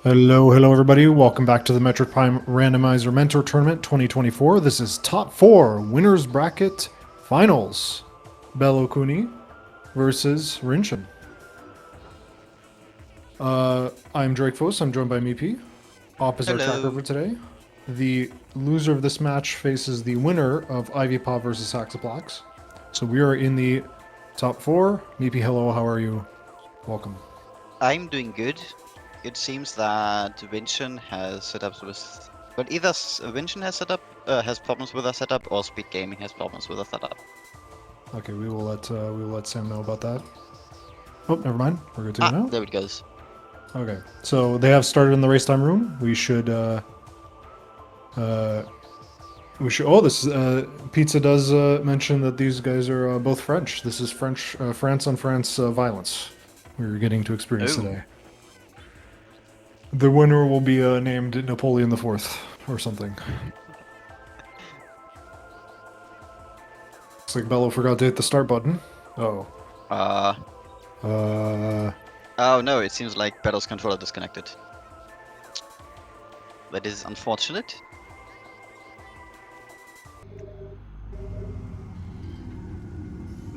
Hello everybody. Welcome back to the Metroid Prime Randomizer Mentor Tournament 2024. This is Top 4 Winners Bracket Finals. Belokuini versus Rinchon. I'm Drake Fos. I'm joined by Meepy. Opposite our tracker for today. The loser of this match faces the winner of Ivy Paw versus Saxoplox. So we are in the top 4. Meepy, hello. How are you? Welcome. I'm doing good. It seems that Rinchon has set up with, but either Rinchon has problems with our setup, or SpeedGaming has problems with our setup. Okay, we will let Sam know about that. Oh, never mind. We're good to go now. There it goes. Okay, so they have started in the race time room. We should. Oh, this pizza does mention that these guys are both French. This is French, France on France violence. We're getting to experience today. The winner will be named Napoleon IV or something. Looks like Bello forgot to hit the start button. Oh. Oh no, it seems like Battle's controller disconnected. That is unfortunate.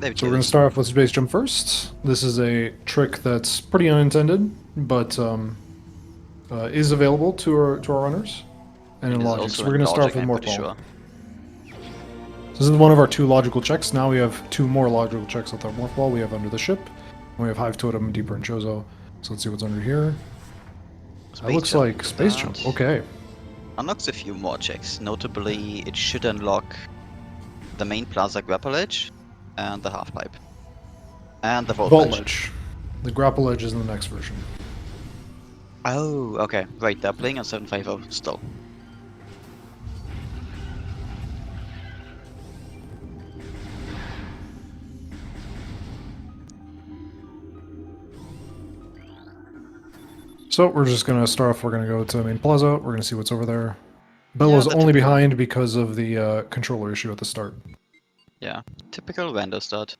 So we're going to start off with Space Jump first. This is a trick that's pretty unintended, but is available to our runners. And in logic. So we're going to start off with Morphball. Sure. This is one of our 2 logical checks. Now we have 2 more logical checks with our Morphball. We have Under the Ship, and we have Hive Totem deeper in Chozo. So let's see what's under here. That looks like Space Jump. Okay. Unlocks a few more checks. Notably, it should unlock the main Plaza Grapple Edge and the half pipe. And the Vault Ledge. The Grapple Edge is in the next version. Oh, okay. Right, they're playing on 750 still. So we're just going to start off, we're going to go to main plaza, we're going to see what's over there. Bello's only behind because of the controller issue at the start. Yeah, typical rando start.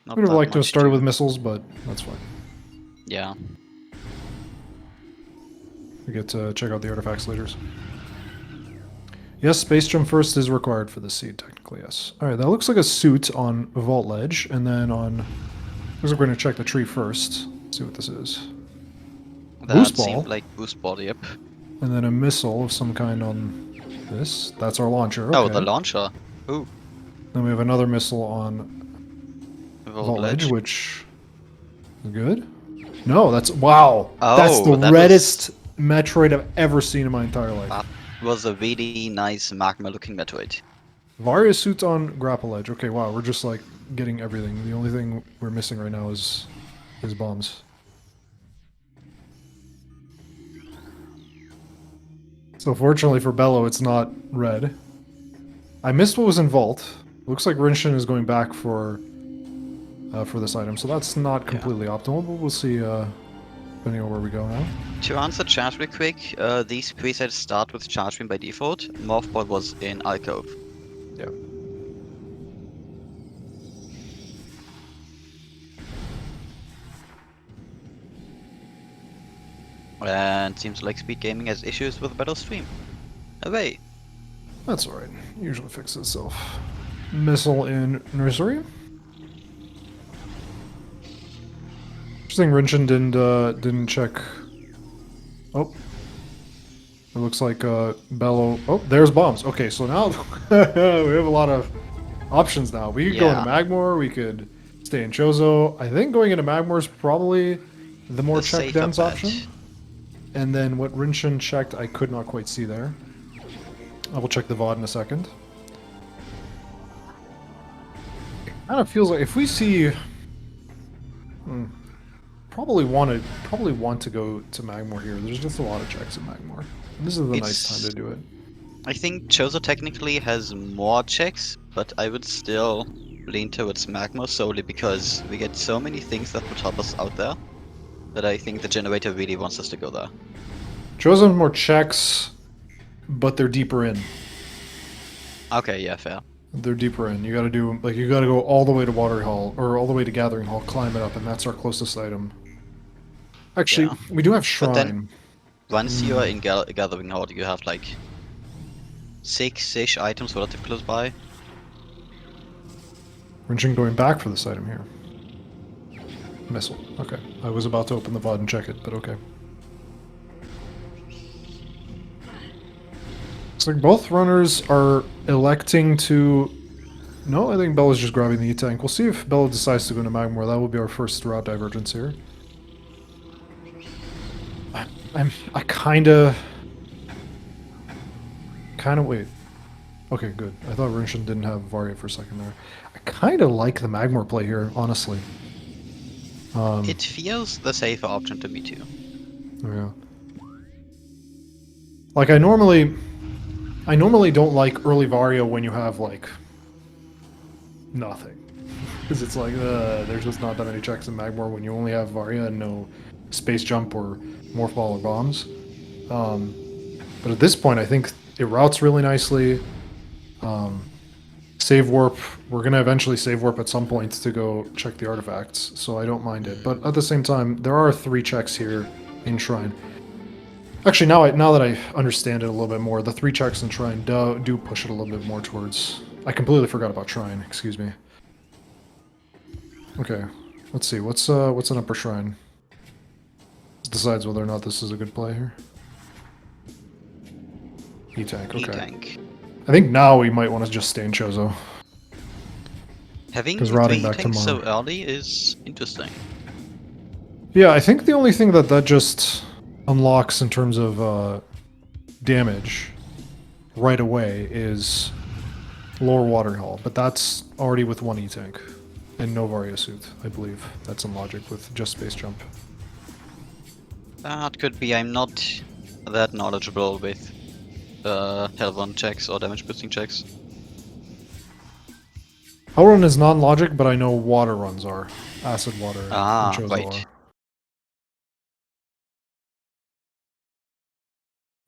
Would have liked to have started with missiles, but that's fine. Yeah. We get to check out the artifacts later. Yes, Space Jump first is required for this seed, technically, yes. Alright, that looks like a suit on Vault Ledge, and then on... Looks like we're going to check the tree first. See what this is. That boost ball. Seemed like boost ball, yep. And then a missile of some kind on this. That's our launcher. Okay. Oh, the launcher. Ooh. Then we have another missile on Vault Ledge, which is good. No, that's... Wow! Oh, that's the reddest Metroid I've ever seen in my entire life. That was a really nice magma-looking Metroid. Varia suits on Grapple Edge. Okay, wow, we're just like getting everything. The only thing we're missing right now is bombs. So fortunately for Bello, it's not red. I missed what was in Vault. Looks like Rinchon is going back for this item, so that's not completely optimal, but we'll see depending on where we go now. To answer chat real quick, these presets start with Charge Beam by default. Morphball was in Alcove. Yeah. And seems like SpeedGaming has issues with Battle Stream. Away. That's alright. Usually fixes itself. Missile in Nursery. Interesting, Rinchon didn't check. Oh. It looks like Bello... Oh, there's bombs. Okay, so now we have a lot of options now. We could go into Magmore, we could stay in Chozo. I think going into Magmore is probably the more check dense option. And then what Rinchon checked, I could not quite see there. I will check the VOD in a second. It kind of feels like if we see... Probably want to go to Magmore here. There's just a lot of checks at Magmore. This is the nice time to do it. I think Chozo technically has more checks, but I would still lean towards Magmore solely because we get so many things that would help us out there that I think the generator really wants us to go there. Chozo has more checks, but they're deeper in. Okay, yeah, fair. They're deeper in. You gotta do, like, you gotta go all the way to Watery Hall, or all the way to Gathering Hall, climb it up, and that's our closest item. Actually, Yeah. we do have But then, Shrine. once you are in Gathering Hall, you have like 6-ish items relative close by. Rinchon going back for this item here. Missile. Okay. I was about to open the VOD and check it, but okay. Looks like both runners are electing to... No, I think Bella's just grabbing the E-Tank. We'll see if Bella decides to go into Magmore. That will be our first route divergence here. I kinda... Wait. Okay, good. I thought Rinchon didn't have Varia for a second there. I kinda like the Magmore play here, honestly. It feels the safer option to me too. Yeah. Like, I normally don't like early Varia when you have, like, nothing. Because it's like, there's just not that many checks in Magmore when you only have Varia and no Space Jump or Morph Ball or Bombs. But at this point, I think it routes really nicely. Save Warp, we're going to eventually save Warp at some point to go check the artifacts, so I don't mind it. But at the same time, there are 3 checks here in Shrine. Actually, now that I understand it a little bit more, the 3 checks in Shrine do push it a little bit more towards... I completely forgot about Shrine, excuse me. Okay, let's see, what's an upper Shrine? This decides whether or not this is a good play here. E-Tank, okay. E-Tank. I think now we might want to just stay in Chozo. Having 'Cause 3 routing back tanks so tomorrow. early is interesting. Yeah, I think the only thing that just unlocks in terms of damage right away is lower water hull, but that's already with 1 E-Tank and no Varia suit, I believe. That's in logic with just Space Jump. That could be. I'm not that knowledgeable with health run checks or damage boosting checks. Hell Run is non-logic, but I know water runs are. Acid water and Chozo right. are.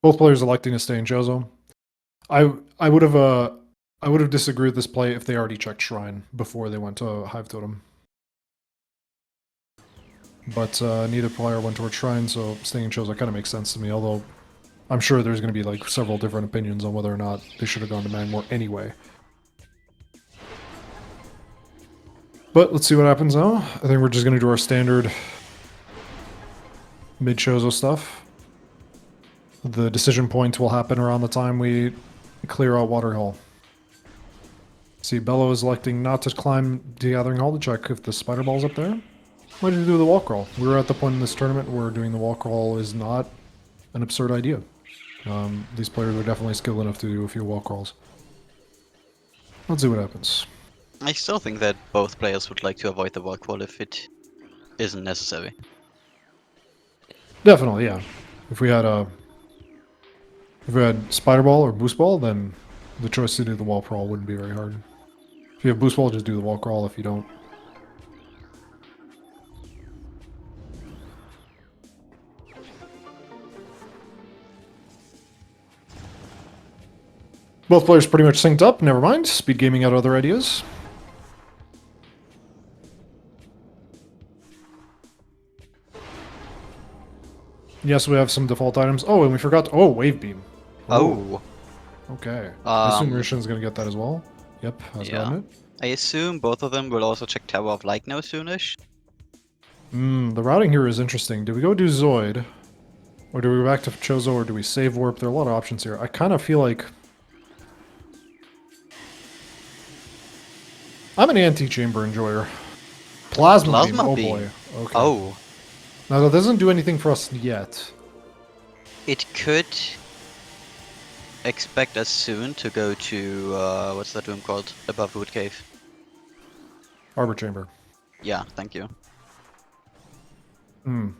Both players electing to stay in Chozo. I would have disagreed with this play if they already checked Shrine before they went to Hive Totem. But neither player went towards Shrine, so staying in Chozo kind of makes sense to me, although I'm sure there's going to be like several different opinions on whether or not they should have gone to Magmore anyway. But let's see what happens now. I think we're just going to do our standard mid-Chozo stuff. The decision points will happen around the time we clear out Water Hall. See, Bello is electing not to climb the Gathering Hall to check if the Spider Ball's up there. Why did you do the wall crawl? We were at the point in this tournament where doing the wall crawl is not an absurd idea. These players are definitely skilled enough to do a few wall crawls. Let's see what happens. I still think that both players would like to avoid the wall crawl if it isn't necessary. Definitely, yeah. If we had Spider Ball or Boost Ball, then the choice to do the wall crawl wouldn't be very hard. If you have Boost Ball, just do the wall crawl. If you don't, both players pretty much synced up. Never mind. SpeedGaming had other ideas. Yes, we have some default items. Oh, and we forgot. Oh, Wave Beam. Oh. Okay. I assume Rishin's gonna get that as well. Yep, has Yeah. gotten it. I assume both of them will also check Tower of Light now soonish. The routing here is interesting. Do we go do Zoid? Or do we go back to Chozo, or do we save Warp? There are a lot of options here. I kind of feel like... I'm an anti-chamber enjoyer. Plasma Beam. Oh Beam. boy. Okay. Oh. Now that doesn't do anything for us yet. It could expect us soon to go to, what's that room called? Above Wood Cave. Arbor Chamber. Yeah, thank you. Because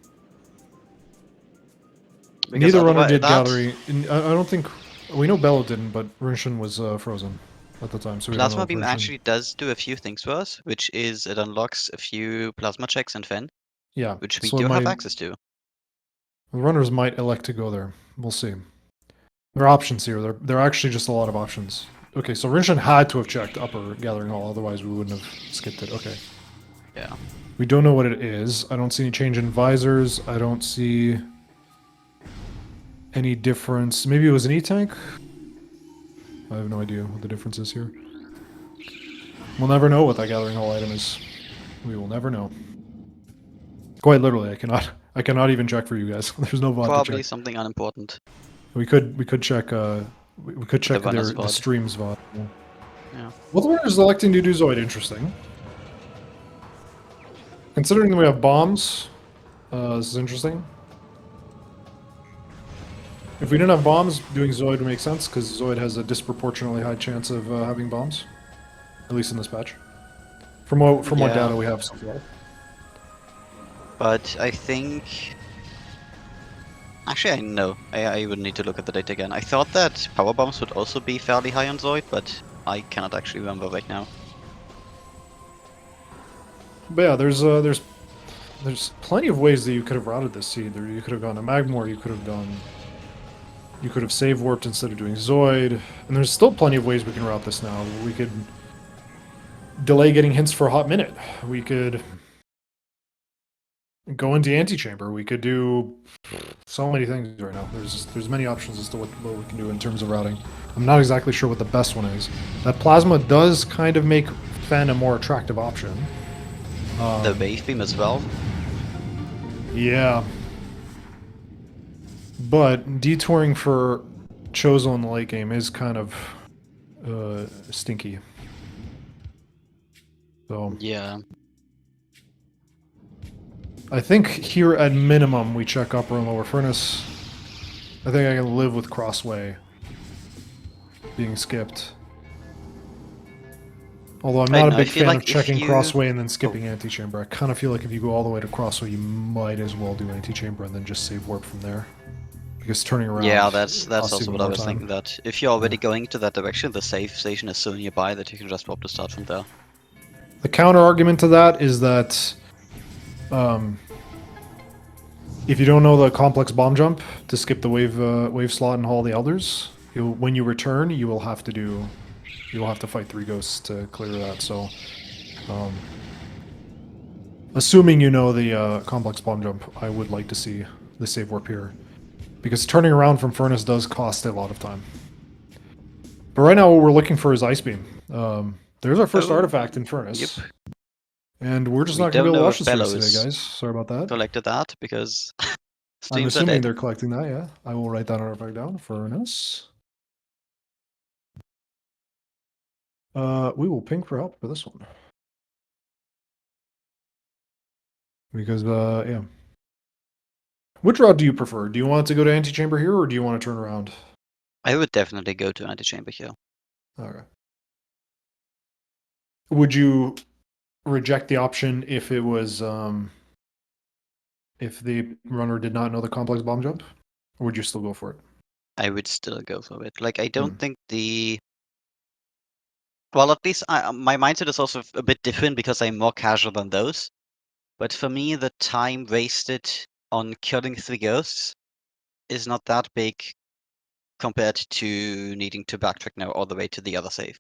Neither runner did that Gallery. I don't think... We know Bello didn't, but Rinchon was frozen at the time, so we don't know Plasma if Beam Rinchon- actually does do a few things for us, which is it unlocks a few plasma checks and Fen, Yeah, which we so do have access to. The runners might elect to go there. We'll see. There are options here. There are actually just a lot of options. Okay, so Rinchon had to have checked Upper Gathering Hall, otherwise we wouldn't have skipped it. Okay. Yeah. We don't know what it is. I don't see any change in visors. I don't see any difference. Maybe it was an E-tank? I have no idea what the difference is here. We'll never know what that gathering hall item is. We will never know. Quite literally, I cannot even check for you guys. There's no VOD to Probably check. something unimportant. We could check we could check runner's the VOD. stream's VOD. Yeah. Well, the runner's electing to do Zoid, interesting. Considering that we have bombs, this is interesting. If we didn't have bombs, doing Zoid would make sense, because Zoid has a disproportionately high chance of having bombs. At least in this patch. From what data we have so far. But I think... Actually, I know. I would need to look at the data again. I thought that power bombs would also be fairly high on Zoid, but I cannot actually remember right now. But yeah, there's plenty of ways that you could have routed this seed. You could have gone to Magmor, you could have save warped instead of doing Zoid, and there's still plenty of ways we can route this now. We could delay getting hints for a hot minute. We could go into antechamber. We could do so many things right now. There's many options as to what we can do in terms of routing. I'm not exactly sure what the best one is. That plasma does kind of make Fan a more attractive option. The wave beam as well. Yeah. But detouring for Chozo in the late game is kind of stinky. So Yeah. I think here at minimum we check upper and lower furnace. I think I can live with Crossway being skipped. Although I'm not a big fan of checking Crossway and then skipping Antechamber. I kind of feel like if you go all the way to Crossway, you might as well do Antechamber and then just save warp from there. Because turning around... Yeah, that's also what I was thinking, that if you're already going to that direction, the save station is so nearby that you can just warp to start from there. The counter argument to that is that if you don't know the complex bomb jump to skip the wave slot and haul the elders, when you return, you will have to fight 3 ghosts to clear that. So, assuming you know the complex bomb jump, I would like to see the save warp here, because turning around from furnace does cost a lot of time. But right now, what we're looking for is ice beam. There's our first artifact in furnace. Yep. And we're just not going to be able to watch the streams today, guys. Sorry about that. Collected that because I'm assuming they're collecting that, yeah. I will write that artifact down. Furnace. We will ping for help for this one. Because, yeah. Which route do you prefer? Do you want to go to antechamber here, or do you want to turn around? I would definitely go to antechamber here. Okay. Would you reject the option if it was, if the runner did not know the complex bomb jump? Or would you still go for it? I would still go for it. Like, I don't think the... Well, at least my mindset is also a bit different because I'm more casual than those. But for me, the time wasted on killing 3 ghosts is not that big compared to needing to backtrack now all the way to the other save.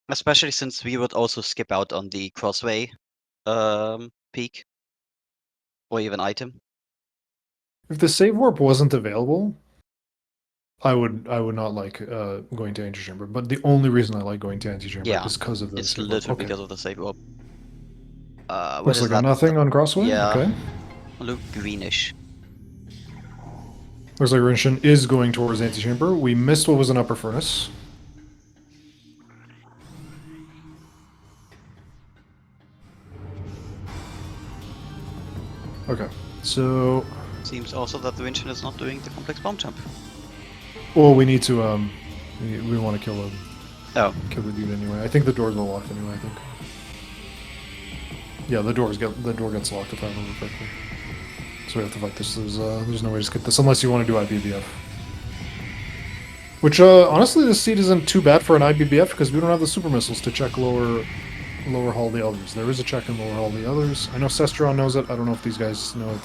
Especially since we would also skip out on the crossway peak or even item. If the save warp wasn't available, I would not like going to antechamber. But the only reason I like going to antechamber is because of the it's save literally warp. because of the save warp. Looks like a nothing on crossway. Yeah. Okay. Look greenish. Looks like Rinchon is going towards antechamber. We missed what was an upper furnace. Okay, so... Seems also that the Rinchon is not doing the complex bomb jump. Well, we need to, we want to kill him. Oh. Kill the dude anyway. I think the doors will lock anyway, I think. Yeah, the door gets locked if I remember correctly. So we have to fight this. There's no way to skip this unless you want to do IBBF. Which, honestly, this seed isn't too bad for an IBBF because we don't have the super missiles to check lower hull the others. There is a check in lower hull the others. I know Sestron knows it. I don't know if these guys know it.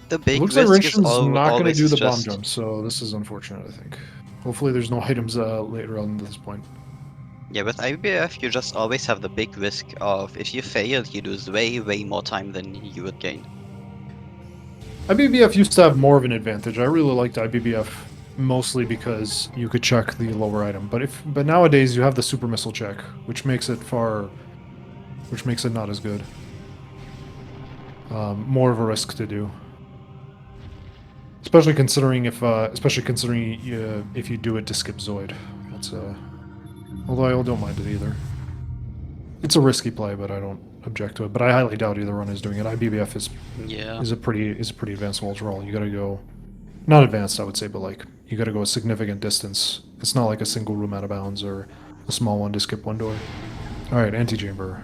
The big looks like Rinchon's not going to do the just... bomb jump, so this is unfortunate, I think. Hopefully there's no items later on at this point. Yeah, with IBF, you just always have the big risk of if you fail, you lose way, way more time than you would gain. IBBF used to have more of an advantage. I really liked IBBF mostly because you could check the lower item. But nowadays you have the super missile check, which makes it not as good. More of a risk to do. Especially considering if you do it to skip Zoid. That's although I don't mind it either. It's a risky play, but I don't object to it. But I highly doubt either one is doing it. IBBF Yeah. is a pretty advanced ultra roll. You gotta go, not advanced I would say, but like you gotta go a significant distance. It's not like a single room out of bounds or a small one to skip one door. All right, antechamber.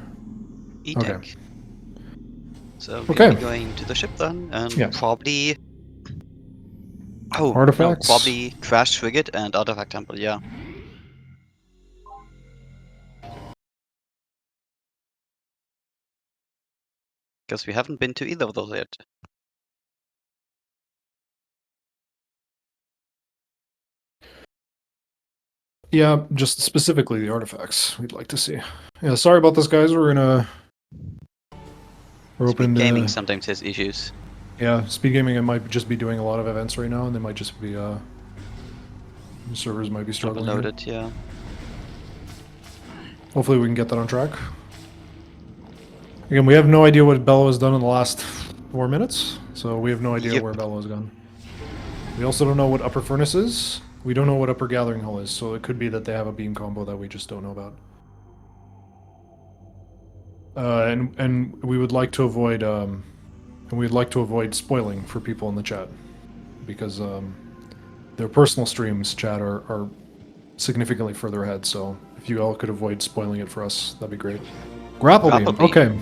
Okay. E-tank. So we'll Okay. be going to the ship then, and Yeah. probably... Oh, no, Artifacts. probably Crash Frigate and Artifact Temple, yeah. Because we haven't been to either of those yet. Yeah, just specifically the artifacts we'd like to see. Yeah, sorry about this, guys. We're open SpeedGaming to... sometimes has issues. Yeah, SpeedGaming, it might just be doing a lot of events right now, and they might just be, the servers might be struggling here. Overloaded, yeah. Hopefully we can get that on track. Again, we have no idea what Bello has done in the last 4 minutes, so we have no idea Yep. where Bello has gone. We also don't know what Upper Furnace is. We don't know what Upper Gathering Hall is, so it could be that they have a beam combo that we just don't know about. And we would like to avoid spoiling for people in the chat, because their personal streams chat are significantly further ahead. So if you all could avoid spoiling it for us, that'd be great. Grapple beam. Grapple beam. Okay.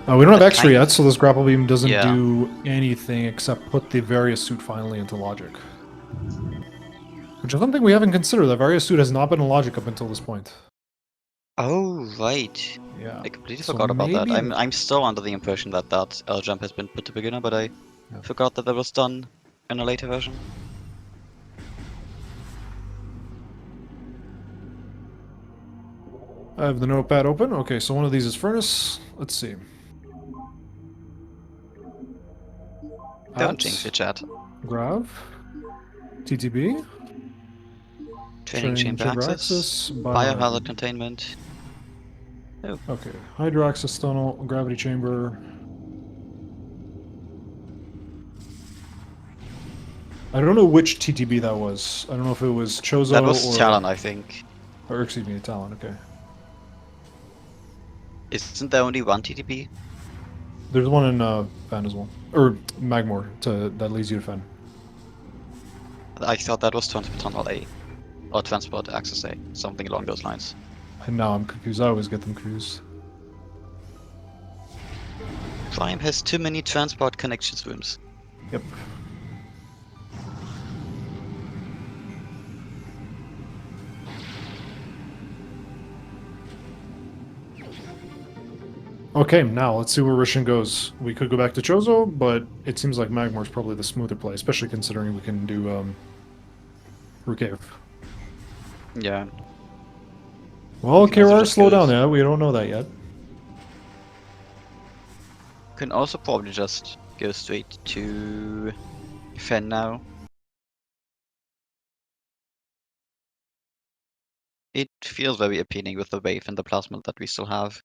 We don't have That extra kind yet, of- so this grapple beam doesn't Yeah. do anything except put the Various suit finally into logic. Which is something we haven't considered. The Various suit has not been in logic up until this point. Oh, right. Yeah. I completely So forgot about that. maybe- I'm still under the impression that that L jump has been put to beginner, but I Yeah. forgot that was done in a later version. I have the notepad open. Okay, so one of these is furnace. Let's see. Don't jinx the chat. Grav. TTB. Training chamber access. Biohazard. Biohazard containment. Oh, Okay, Hydroaxis tunnel, gravity chamber. I don't know which TTB that was. I don't know if it was Chozo that was or... Talon, I think. Or, excuse me, Talon, okay. Isn't there only one TTP? There's one in Fen as well. Or Magmore, that leads you to Fen. I thought that was Transport Tunnel A. Or Transport Access A. Something along those lines. And now I'm confused. I always get them confused. Prime has too many transport connections rooms. Yep. Okay, now let's see where Rishon goes. We could go back to Chozo, but it seems like Magmore's probably the smoother play, especially considering we can do Rukev. Yeah. Well, We can also KR, just slow go- down, yeah, we don't know that yet. Can also probably just go straight to Fen now. It feels very appealing with the wave and the plasma that we still have.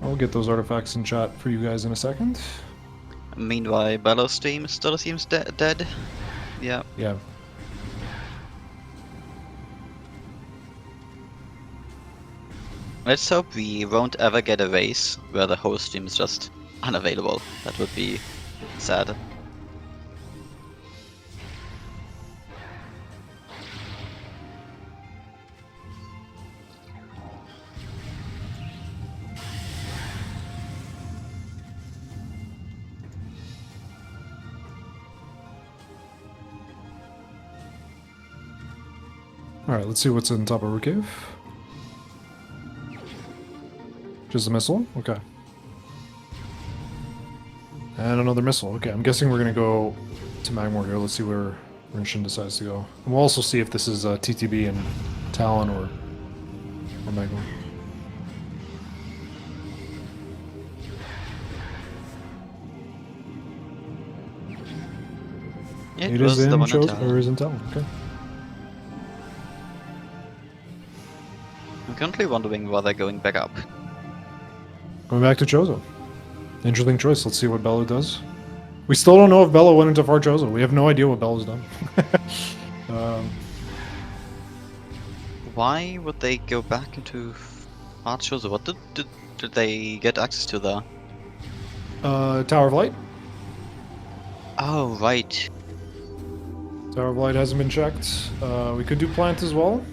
I'll get those artifacts in chat for you guys in a second. Meanwhile, Bellows stream still seems dead. Yeah. Yeah. Let's hope we won't ever get a race where the whole stream is just unavailable. That would be sad. Alright, let's see what's on top of Rukev. Just a missile? Okay. And another missile. Okay, I'm guessing we're gonna go to Magmor here. Let's see where Rinchon decides to go. And we'll also see if this is TTB and Talon or Magmor. It is was the in one in Chosen, or Talon. is in Talon. Okay. I'm currently wondering why they're going back up. Going back to Chozo. Interesting choice. Let's see what Bello does. We still don't know if Bello went into Far Chozo. We have no idea what Bello's done. Why would they go back into Art Shows? What did they get access to there? Tower of Light. Oh, right. Tower of Light hasn't been checked. We could do Plant as well.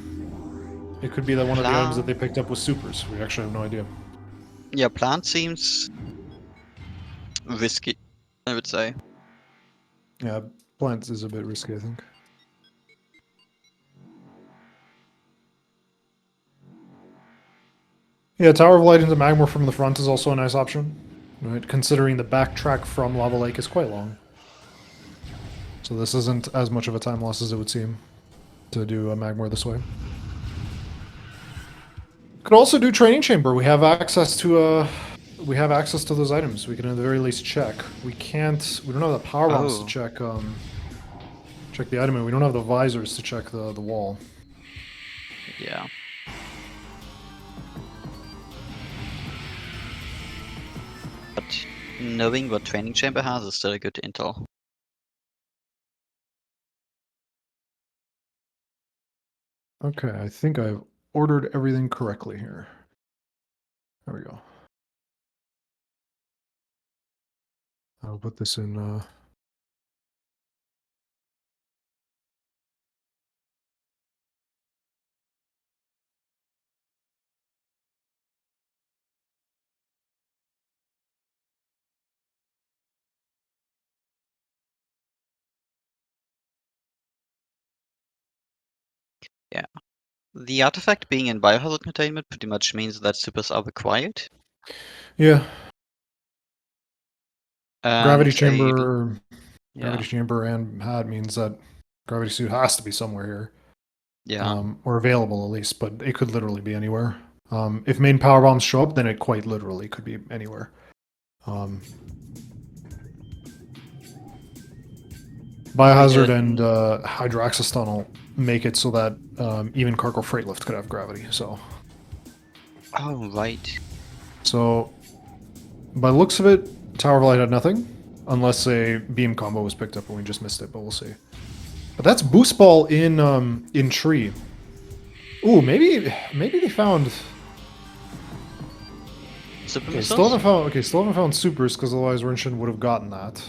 It could be that one of the items that they picked up was supers. We actually have no idea. Yeah, Plant seems risky, I would say. Yeah, Plant is a bit risky, I think. Yeah, Tower of Light into Magmor from the front is also a nice option. Right, considering the backtrack from Lava Lake is quite long. So this isn't as much of a time loss as it would seem to do a Magmor this way. Could also do Training Chamber. We have access to those items. We can at the very least check. We can't. We don't have the power bombs to check. Check the item, and we don't have the visors to check the wall. Yeah. But knowing what Training Chamber has is still a good intel. Okay, I think I've ordered everything correctly here. There we go. I'll put this in. Yeah. The artifact being in biohazard containment pretty much means that supers are required. Yeah. And Gravity chamber. yeah. Gravity chamber and pad means that gravity suit has to be somewhere here. Yeah. Or available at least, but it could literally be anywhere. If main power bombs show up, then it quite literally could be anywhere. Biohazard and Hydroaxis Tunnel make it so that even cargo freight lift could have gravity. So. Oh right. So, by the looks of it, Tower of Light had nothing, unless a beam combo was picked up and we just missed it. But we'll see. But that's Boost Ball in tree. Ooh, maybe they found. Super Okay, missiles? still haven't found supers because otherwise Rinchon would have gotten that.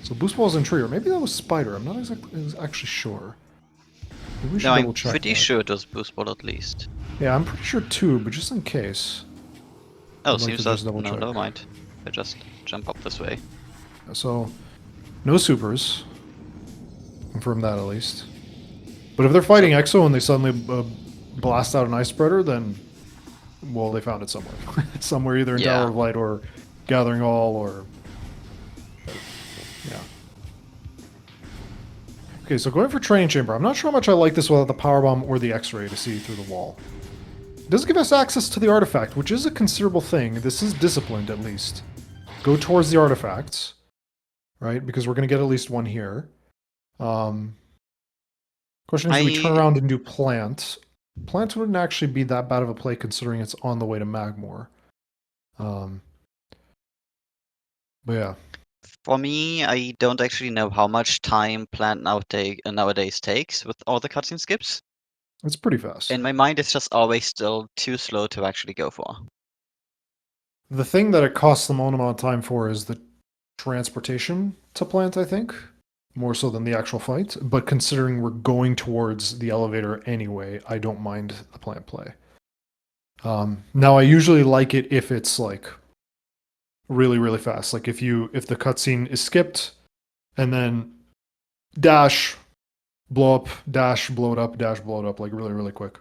So Boost Ball's in tree, or maybe that was Spider. I'm not actually sure. Maybe we should No, I'm double check pretty that. sure it was boost ball at least. Yeah, I'm pretty sure too, but just in case. Oh, I'd like seems to that just double no, check. never mind. I just jump up this way. So, no supers. Confirm that at least. But if they're fighting Exo and they suddenly blast out an ice spreader, then well, they found it somewhere. Somewhere either in Yeah. Tower of Light or Gathering Hall or yeah. Okay, so going for Training Chamber. I'm not sure how much I like this without the power bomb or the X-ray to see through the wall. It does give us access to the artifact, which is a considerable thing. This is disciplined at least. Go towards the artifacts, right? Because we're going to get at least one here. Question is, do we turn around and do Plant? Plant wouldn't actually be that bad of a play considering it's on the way to Magmor. But yeah. For me, I don't actually know how much time Plant nowadays takes with all the cutscene skips. It's pretty fast. In my mind, it's just always still too slow to actually go for. The thing that it costs the most amount of time for is the transportation to Plant, I think. More so than the actual fight. But considering we're going towards the elevator anyway, I don't mind the Plant play. Now, I usually like it if it's like really, really fast. Like if the cutscene is skipped and then dash, blow up, dash, blow it up, dash, blow it up, like really, really quick.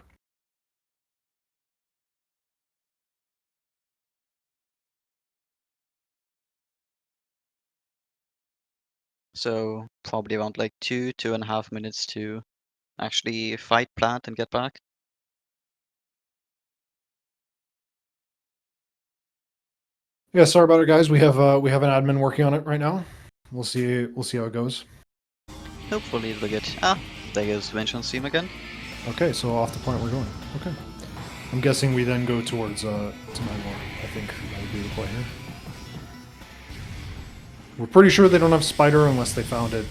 So probably around like 2.5 minutes to actually fight, plant, and get back. Yeah, sorry about it, guys. We have an admin working on it right now. We'll see how it goes. Hopefully it'll get... Ah, there goes Rinchon stream again. Okay, so off the point we're going. Okay. I'm guessing we then go towards to Magmore. I think that would be the play here. We're pretty sure they don't have Spider unless they found it.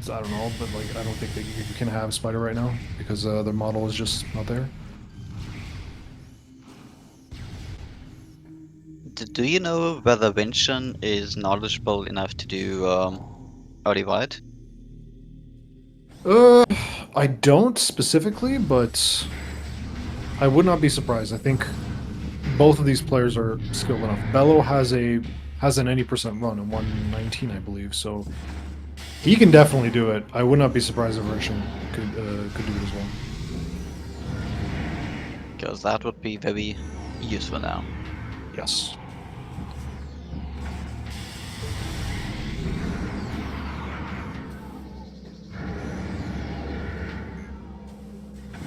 So I don't know, but like I don't think that you can have Spider right now because their model is just not there. Do you know whether Rinchon is knowledgeable enough to do early ride? I don't specifically, but I would not be surprised. I think both of these players are skilled enough. Bello has an 80% run in 119, I believe, so he can definitely do it. I would not be surprised if Rinchon could do it as well. Because that would be very useful now. Yes.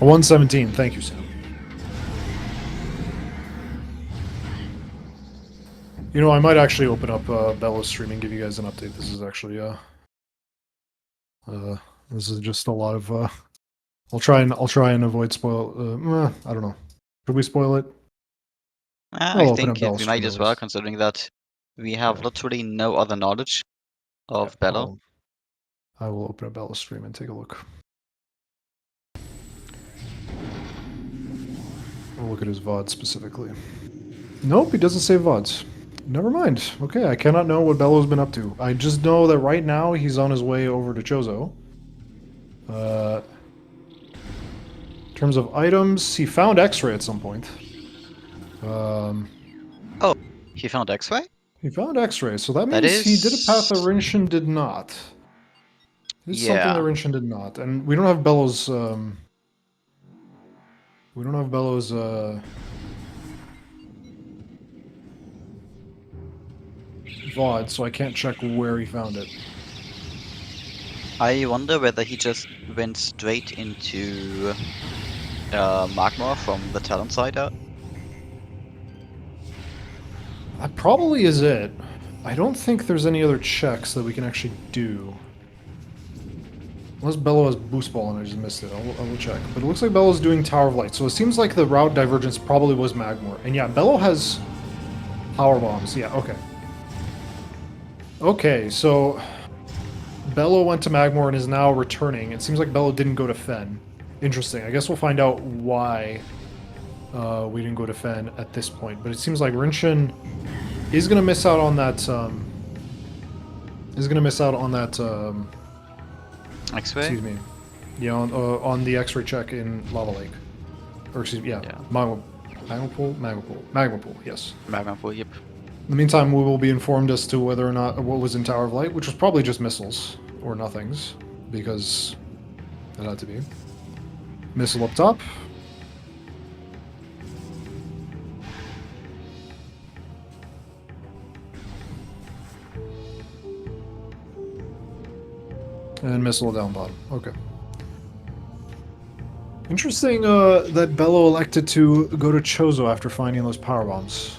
A 117. Thank you, Sam. You know, I might actually open up Bello's stream and give you guys an update. This is actually this is just a lot of I'll try and avoid spoil. I don't know. Should we spoil it? I I'll open up think Bello's we stream might at as well, least. considering that we have Yeah. literally no other knowledge of Yeah, Bello. I will open up Bello's stream and take a look. I'll look at his VOD specifically. Nope, he doesn't say VODs. Never mind. Okay, I cannot know what Bello's been up to. I just know that right now he's on his way over to Chozo. In terms of items, he found X-ray at some point. Oh, he found X-ray? He found X-ray, so that That means he did a path that is... Rinchon did not. This is something that Yeah. Rinchon did not, and we don't have Bello's. We don't have Bello's. VOD, so I can't check where he found it. I wonder whether he just went straight into Magmar from the talent side out. That probably is it. I don't think there's any other checks that we can actually do. Unless Bello has boost ball and I just missed it. I will check. But it looks like Bello's doing Tower of Light, so it seems like the route divergence probably was Magmore. And yeah, Bello has power bombs. Yeah, okay. Okay, so Bello went to Magmore and is now returning. It seems like Bello didn't go to Fen. Interesting. I guess we'll find out why we didn't go to Fen at this point. But it seems like Rinchon is gonna miss out on that. X-ray? Excuse me. Yeah, on the X-ray check in Lava Lake. Or excuse me, yeah. Magma pool. Yes. Magma pool, yep. In the meantime, we will be informed as to whether or not what was in Tower of Light, which was probably just missiles or nothings, because it had to be. Missile up top. And missile down bottom. Okay. Interesting that Bello elected to go to Chozo after finding those power bombs.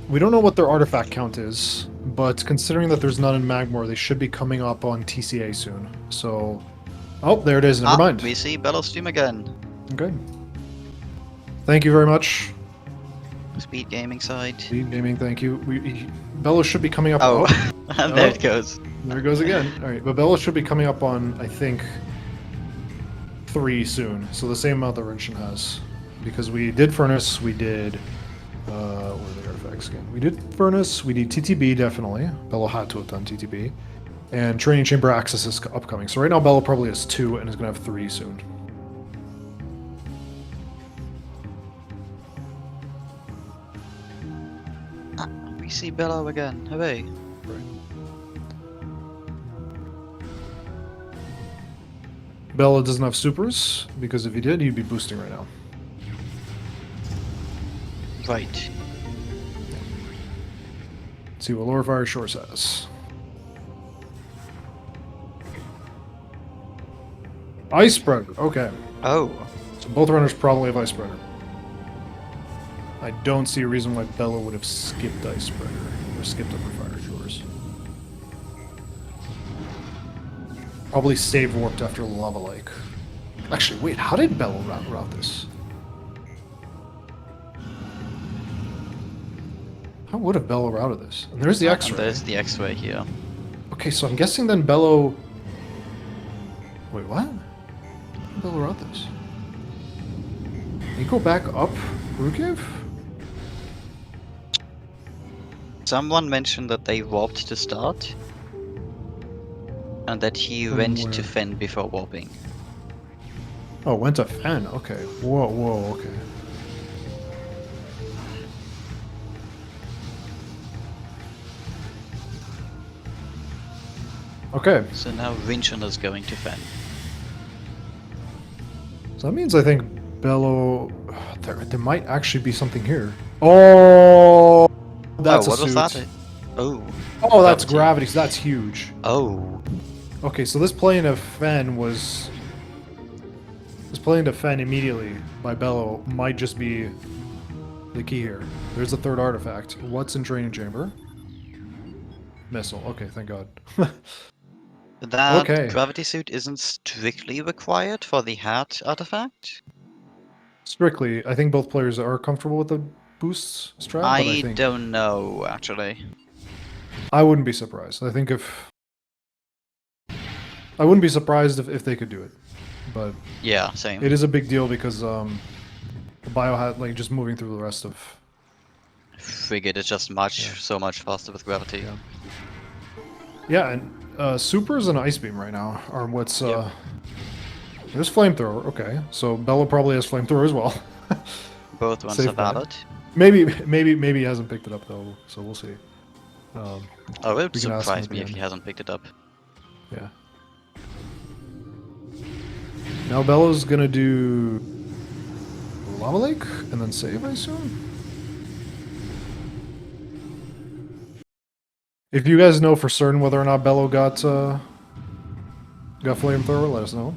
We don't know what their artifact count is, but considering that there's none in Magmore, they should be coming up on TCA soon. So, oh, there it is. Never mind. We see Bello stream again. Okay. Thank you very much. SpeedGaming side. SpeedGaming, thank you. Bello should be coming up. Oh, and there it goes. There it goes again. All right, but Bello should be coming up on, I think, 3 soon. So the same amount that Rinchon has, because we did Furnace, we did. What are the artifacts again? We did Furnace, we did TTB definitely. Bello had to have done TTB, and Training Chamber Access is upcoming. So right now Bello probably has 2 and is gonna have 3 soon. We see Bello again. Hooray. Right. Bello doesn't have supers, because if he did, he'd be boosting right now. Right. Let's see what Lower Fire Shore says. Ice Spreader, okay. Oh. So both runners probably have Ice Spreader. I don't see a reason why Bello would have skipped Ice Spreader, or skipped Upper Fire Shores. Probably save warped after Lava Lake. Actually, wait, how did Bello route this? How would have Bello routed this? And there's the X-ray. And there's the X-ray here. Okay, so I'm guessing then Bello... Wait, what? How did Bello route this? Can he go back up Rukiv? Someone mentioned that they warped to start. And that he From went where? to Fen before warping. Oh, went to Fen. Okay. Whoa, okay. Okay. So now Rinchon is going to Fen. So that means I think Bello... There might actually be something here. Oh! That's what a was suit. that? Oh. Oh, that's gravity. So that's huge. Oh. Okay, so this plane of Fen was... This plane to Fen immediately by Bello might just be the key here. There's the third artifact. What's in Training Chamber? Missile. Okay, thank God. That Okay. gravity suit isn't strictly required for the hat artifact? Strictly, I think both players are comfortable with the boosts strat, but I I think... don't know, actually. I wouldn't be surprised. I think if... I wouldn't be surprised if they could do it. But Yeah, same. it is a big deal because the biohat, like, just moving through the rest of... Frigate is just so much faster with gravity. Yeah. Yeah, and supers and ice beam right now are what's Yep. There's flamethrower. Okay, so Bello probably has flamethrower as well. Both ones Safe are bet. valid. Maybe he hasn't picked it up though. So we'll see. Oh, it would we can ask him surprise at me the if he end. hasn't picked it up. Yeah. Now Bello's gonna do Lava Lake and then save, I assume. If you guys know for certain whether or not Bello got flamethrower, let us know.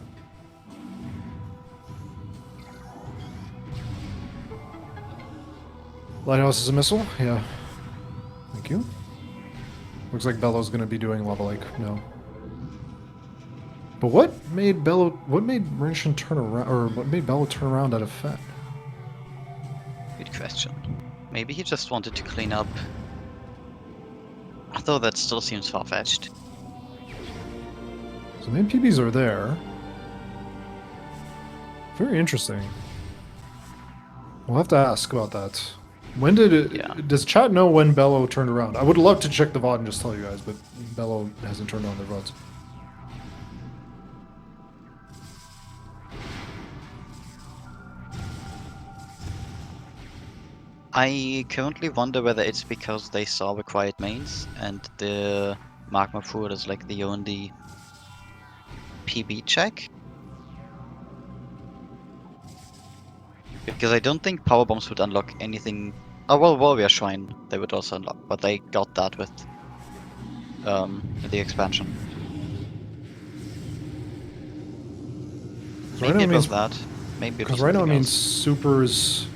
Lighthouse is a missile? Yeah. Thank you. Looks like Bello's gonna be doing Lava Lake. No. But what made Rinchon turn around, or what made Bello turn around out of Fen? Good question. Maybe he just wanted to clean up. Although that still seems far-fetched. So the MPBs are there. Very interesting. We'll have to ask about that. When did it... Yeah. Does chat know when Bello turned around? I would love to check the VOD and just tell you guys, but Bello hasn't turned on their VODs. I currently wonder whether it's because they saw the quiet mains and the magma food is like the only PB check. Because I don't think power bombs would unlock anything. Oh well, Warrior Shrine they would also unlock, but they got that with the expansion. So right Maybe now it it was means... that. Maybe it was Because right now it something means else. supers...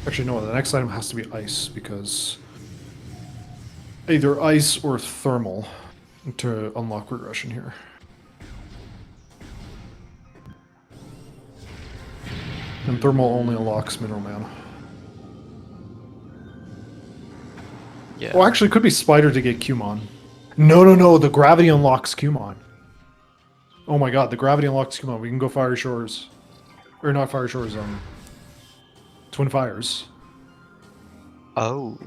Actually, no, the next item has to be ice, because... Either ice or thermal to unlock regression here. And thermal only unlocks Mineral Man. Yeah. Oh, actually, it could be Spider to get Qmon. No, the gravity unlocks Qmon. Oh my god, the gravity unlocks Qmon. We can go Fire Shores. Or not Fire Shores, Twin Fires. Oh.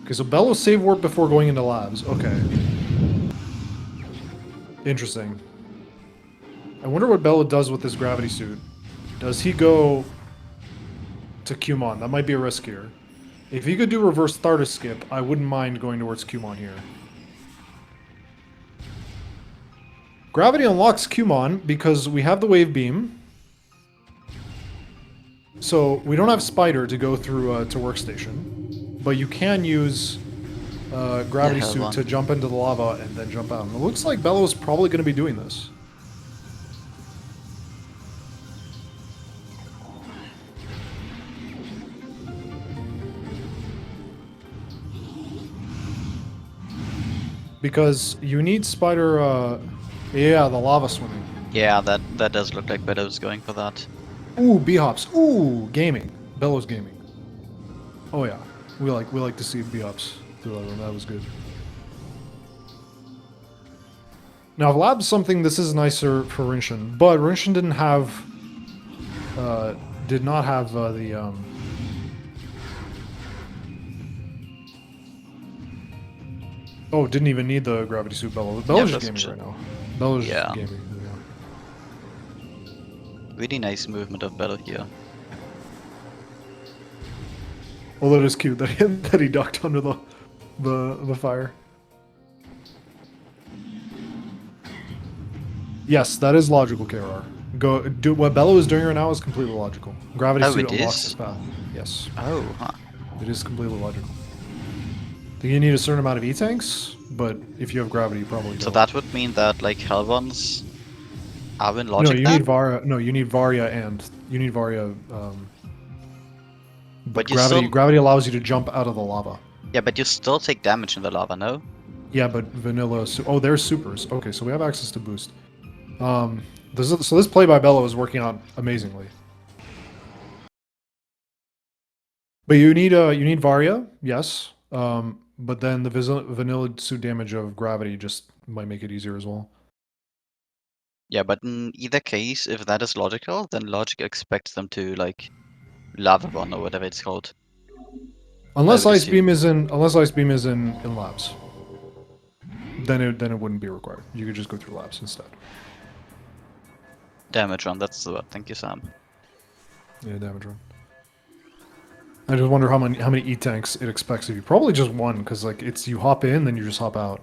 Okay, so Bello save warp before going into labs. Okay. Interesting. I wonder what Bello does with this gravity suit. Does he go to Qmon? That might be a risk here. If he could do reverse Thartis skip, I wouldn't mind going towards Qmon here. Gravity unlocks Kumon because we have the wave beam. So we don't have Spider to go through to workstation, but you can use gravity hell suit one. to jump into the lava and then jump out. And it looks like Bello's probably going to be doing this. Because you need Spider, yeah, the lava swimming. Yeah, that does look like Beddo's going for that. Ooh, B-hops. Ooh, gaming. Bello's gaming. Oh yeah, we like to see B-hops through that one. That was good. Now, Lab's something, this is nicer for Rinchon, but Rinchon did not have the, oh, didn't even need the gravity suit Bello. Bello's just gaming right now. Bello's just gaming. Yeah. Really nice movement of Beddo here. Well, that is cute that he ducked under the fire. Yes, that is logical, KR. Go do what Bello is doing right now is completely logical. Gravity suit unlocks this path. Yes. Oh, huh. It is completely logical. I think you need a certain amount of E-tanks, but if you have gravity, you probably don't. So that would mean that like Hellvons are in logic. No, you need Varia. No, you need Varia and you need Varia. But gravity allows you to jump out of the lava. Yeah, but you still take damage in the lava, no? Yeah, but vanilla. Oh, there's supers. Okay, so we have access to boost. This play by Bello is working out amazingly. But you need Varia, yes. But then the vanilla suit damage of gravity just might make it easier as well. Yeah, but in either case, if that is logical, then logic expects them to like lava run or whatever it's called. Unless Ice Beam is in labs. Then it wouldn't be required. You could just go through labs instead. Damage run, that's the word. Thank you, Sam. Yeah, damage run. I just wonder how many E-tanks it expects of you. Probably just one, because like it's you hop in, then you just hop out.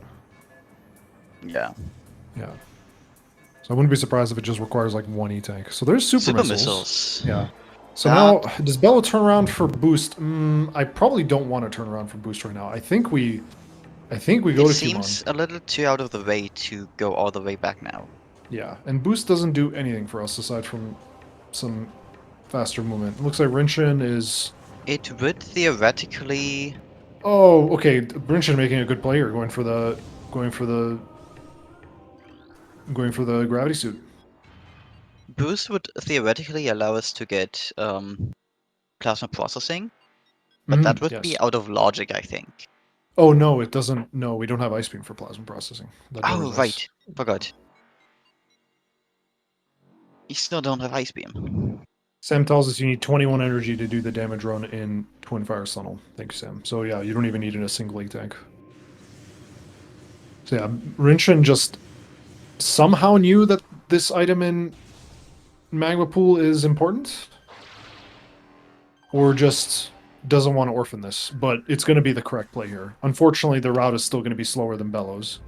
Yeah. Yeah. So I wouldn't be surprised if it just requires like one E-tank. So there's super missiles. Yeah. So now, does Bello turn around for boost? I probably don't want to turn around for boost right now. I think we go to Kumon. It seems a little too out of the way to go all the way back now. Yeah, and boost doesn't do anything for us aside from some faster movement. It looks like Rinchon is... It would theoretically... Oh, okay. Rinchon making a good play here, going for the gravity suit. Boost would theoretically allow us to get plasma processing, but that would be out of logic, I think. Oh no, it doesn't. No, we don't have ice beam for plasma processing. Oh right, forgot. You still don't have ice beam. Sam tells us you need 21 energy to do the damage run in Twin Fire Tunnel. Thank you, Sam. So yeah, you don't even need it in a single E-tank. So yeah, Rinchon just somehow knew that this item in Magma Pool is important, or just doesn't want to orphan this, but it's going to be the correct play here. Unfortunately, the route is still going to be slower than Bellows.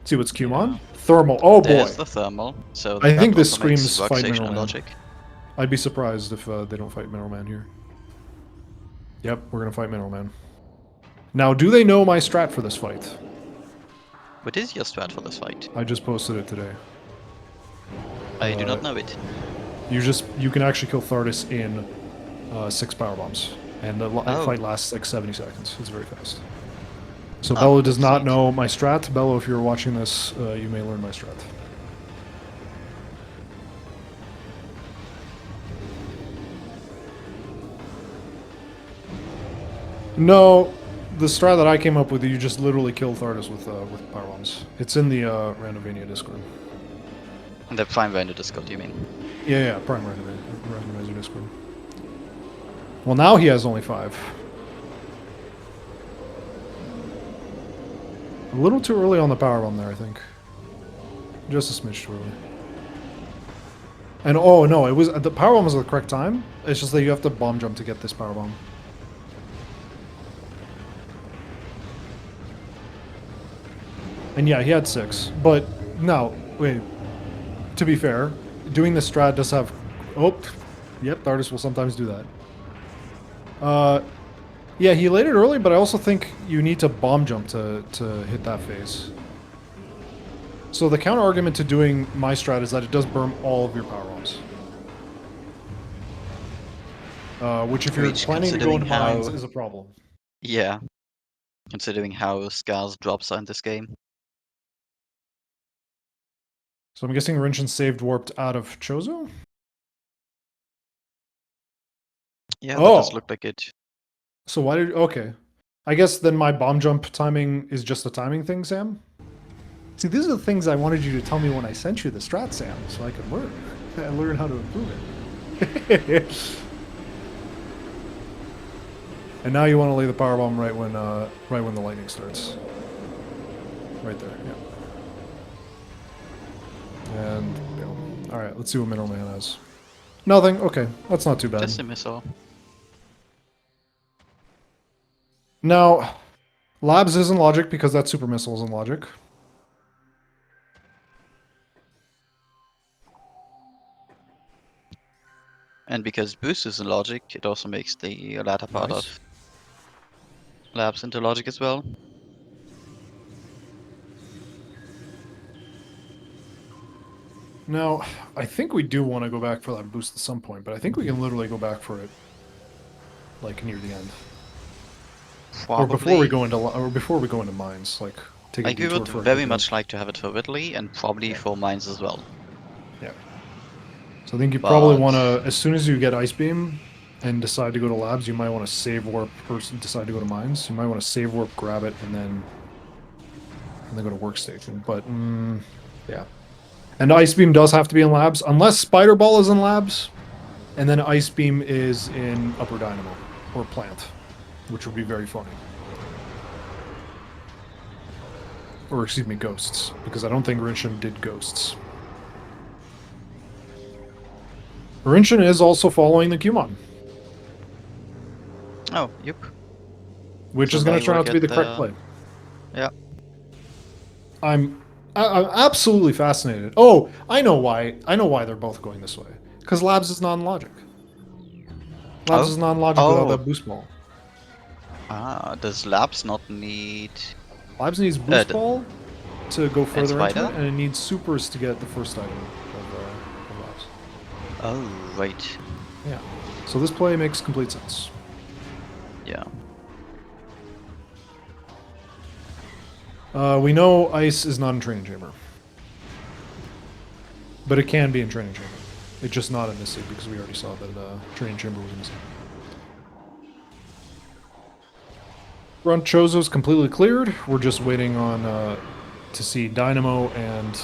See what's Kumon? Yeah. Thermal. Oh boy. There's the thermal. So I think this screams fight Mineral Man. Logic. I'd be surprised if they don't fight Mineral Man here. Yep, we're going to fight Mineral Man. Now, do they know my strat for this fight? What is your strat for this fight? I just posted it today. I do not know it. You can actually kill Thardus in 6 power bombs, and the fight lasts like 70 seconds. It's very fast. So Bello does not know my strat. Bello, if you're watching this, you may learn my strat. No, the strat that I came up with, you just literally kill Thardus with power bombs. It's in the Randomizer Discord. The Prime Render Discord, you mean? Yeah, Prime Randomizer Discord. Well, now he has only 5. A little too early on the power bomb there, I think. Just a smidge too early. And oh no, it was the power bomb was at the correct time. It's just that you have to bomb jump to get this power bomb. And yeah, he had 6. But no, wait. to be fair, doing the strat does have... Oh, yep, the artist will sometimes do that. Yeah, he laid it early, but I also think you need to bomb jump to hit that phase. So the counter argument to doing my strat is that it does burn all of your power bombs. Which if you're Which, planning to go into considering mines, how- is a problem. Yeah, considering how scarce drops are in this game. So I'm guessing Rinchon saved warped out of Chozo? Yeah, that does Oh, look like it. so why did... Okay. I guess then my bomb jump timing is just a timing thing, Sam? See, these are the things I wanted you to tell me when I sent you the strat, Sam, so I could learn. And learn how to improve it. And now you want to lay the power bomb right when the lightning starts. Right there, yeah. And, you know, alright, let's see what Mineral Man has. Nothing, okay, that's not too bad. Just a missile. Now, Labs isn't logic because that super missile isn't logic. And because boost is in logic, it also makes the latter part Nice. of labs into logic as well. Now, I think we do want to go back for that boost at some point, but I think we can literally go back for it, like, near the end. Probably. Or before we go into mines, like, take a Like, we detour would for a very quick much like to have it for Whitley and probably for mines as well. Yeah. So I think you probably But- want to, as soon as you get Ice Beam and decide to go to labs, you might want to save warp or decide to go to mines. You might want to save warp, grab it, and then go to workstation. But yeah. And Ice Beam does have to be in labs, unless Spider Ball is in labs, and then Ice Beam is in Upper Dynamo or Plant, which would be very funny. Or excuse me, Ghosts, because I don't think Rinchon did Ghosts. Rinchon is also following the Cumon, Oh, yep. which So is going they to turn will out to be the get correct the- play. Yeah. I'm absolutely fascinated. Oh, I know why. I know why they're both going this way. Because Labs is non-logic. Labs Oh? is non-logic without Oh. that boost ball. Ah, does labs not need... Labs needs boost d- ball to go further into Spider? it, and it needs supers to get the first item of Labs. Oh, right. Yeah. So this play makes complete sense. Yeah. We know Ice is not in Training Chamber. But it can be in Training Chamber. It's just not in this league because we already saw that Training Chamber was missing. Front Chozo's completely cleared. We're just waiting on to see Dynamo and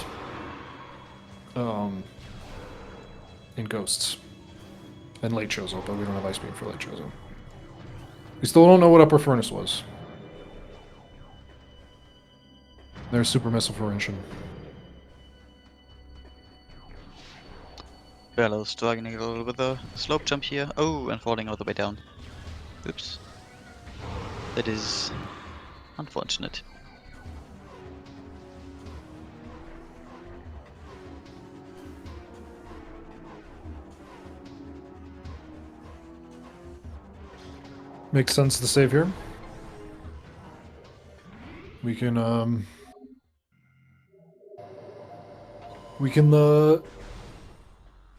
Ghosts. And late Chozo, but we don't have Ice Beam for late Chozo. We still don't know what Upper Furnace was. There's Super Missile for Rinchon. Bellow struggling a little with the slope jump here. Oh, and falling all the way down. Oops. That is unfortunate. Makes sense to save here. We can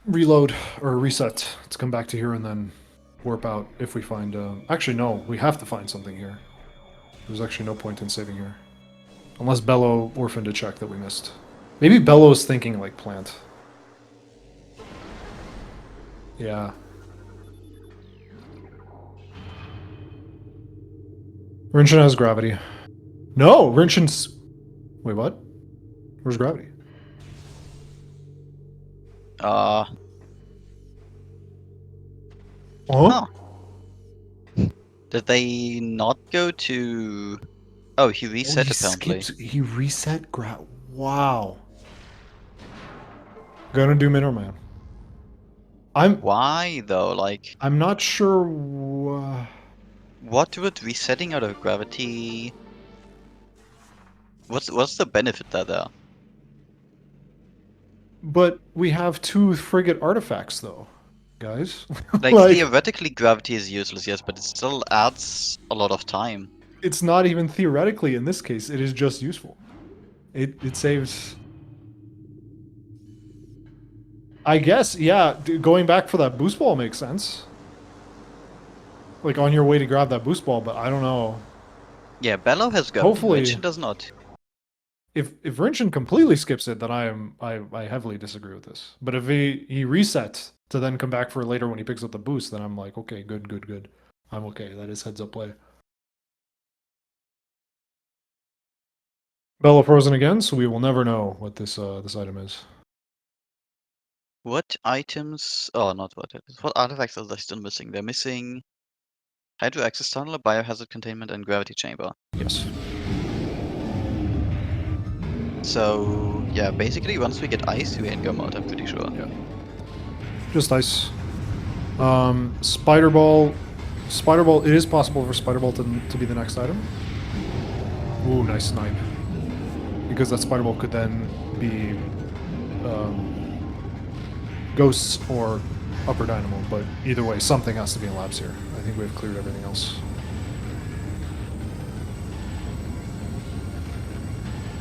reload or reset to come back to here and then warp out if we find actually no, we have to find something here. There's actually no point in saving here. Unless Bello orphaned a check that we missed. Maybe Bello's thinking like Plant. Yeah. Rinchon has gravity. No, Rinchon's... Wait, what? Where's gravity? Huh? Did they not go to... Oh, he reset apparently. He reset Wow. Gonna do Mineral Man. Why though? Like, I'm not sure. what would resetting out of gravity... What's the benefit there? But we have 2 frigate artifacts, though, guys. Like, Like, theoretically, gravity is useless, yes, but it still adds a lot of time. it's not even theoretically in this case. It is just useful. It saves. I guess, yeah. Going back for that boost ball makes sense. Like on your way to grab that boost ball, but I don't know. Yeah, Bello has gravity, Hopefully, Rinchon does not. if Rinchon completely skips it, then I heavily disagree with this. But if he resets to then come back for it later when he picks up the boost, then I'm like, okay, good, good, good. I'm okay. That is heads up play. Bello frozen again, so we will never know what this item is. What items? Oh, not what items. What artifacts are they still missing? They're missing Hydro Access Tunnel, Biohazard Containment, and Gravity Chamber. Yes. So, yeah, basically, once we get ice, we ain't go mode, I'm pretty sure. Yeah. Just ice. Spider Ball. Spider Ball. It is possible for Spider Ball to be the next item. Ooh, nice snipe. Because that Spider Ball could then be Ghosts or Upper Dynamo, but either way, something has to be in labs here. I think we've cleared everything else.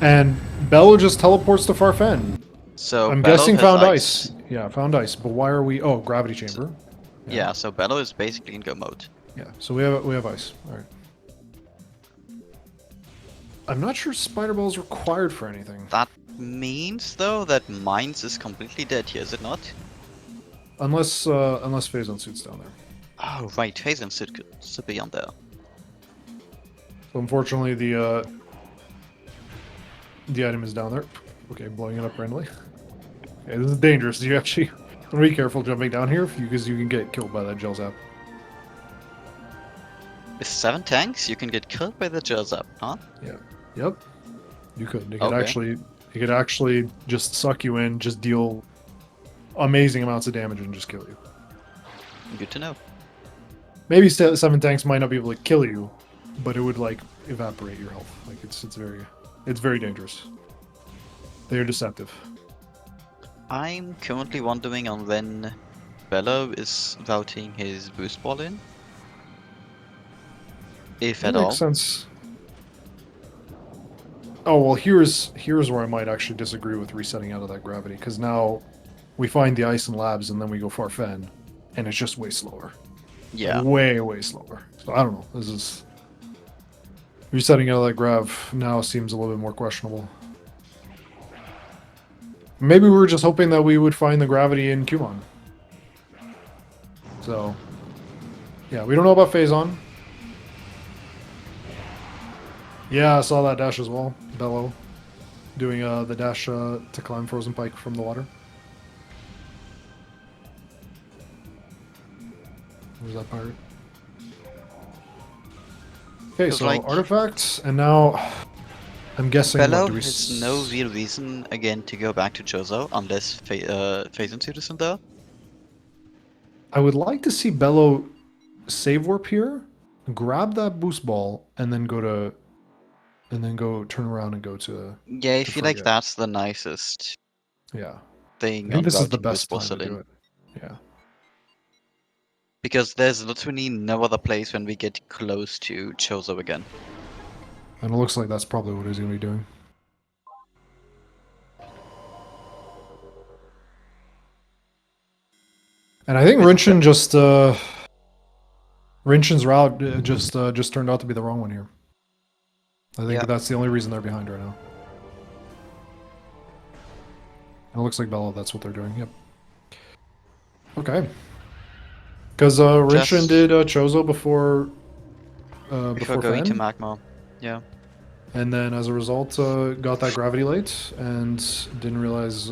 And Bello just teleports to Farfen. So, I'm Bello guessing has found ice. Yeah, found ice. But why are we? Oh, gravity chamber. Yeah, so Bello is basically in go mode. Yeah. So we have ice. All right. I'm not sure Spider Ball is required for anything. That means, though, that Mines is completely dead here, is it not? Unless Phazon suits down there. Oh, right, Phazon should be on there. So unfortunately, the item is down there. Okay, blowing it up randomly. Okay, this is dangerous. You actually want to be careful jumping down here because you can get killed by that gel zap. With 7 tanks, you can get killed by the gel zap, huh? Yeah. Yep. You could. Okay. It could actually just suck you in, just deal amazing amounts of damage and just kill you. Good to know. Maybe 7 tanks might not be able to kill you, but it would like evaporate your health. Like it's very dangerous. They are deceptive. I'm currently wondering on when Bello is routing his boost ball in. If That at all. makes sense. Oh well, here's where I might actually disagree with resetting out of that gravity, because now we find the ice in labs and then we go Farfen, and it's just way slower. Yeah. Way, way slower. So I don't know. This is resetting out of that grav now seems a little bit more questionable. Maybe we were just hoping that we would find the gravity in Kumon. So yeah, we don't know about Phazon. Yeah, I saw that dash as well. Bello doing the dash to climb Frozen Pike from the water. Where's that pirate? Okay, so like artifacts, and now I'm guessing Bello what, has no real reason again to go back to Jozo unless Phazon suit is in there. I would like to see Bello save warp here, grab that boost ball, and then go turn around and go to. Yeah, I to feel like Frigate. that's the nicest Yeah, I thing think on this is the routing best boost ball time to do in. it. Yeah. Because there's literally no other place when we get close to Chozo again. And it looks like that's probably what he's going to be doing. And I think Rinchon just Rinchon's route just turned out to be the wrong one here. I think that's the only reason they're behind right now. And it looks like Bello, that's what they're doing. Yep. Okay. Because Rinchon did Chozo before going to Fen. Magma. Yeah. And then as a result, got that gravity late and didn't realize.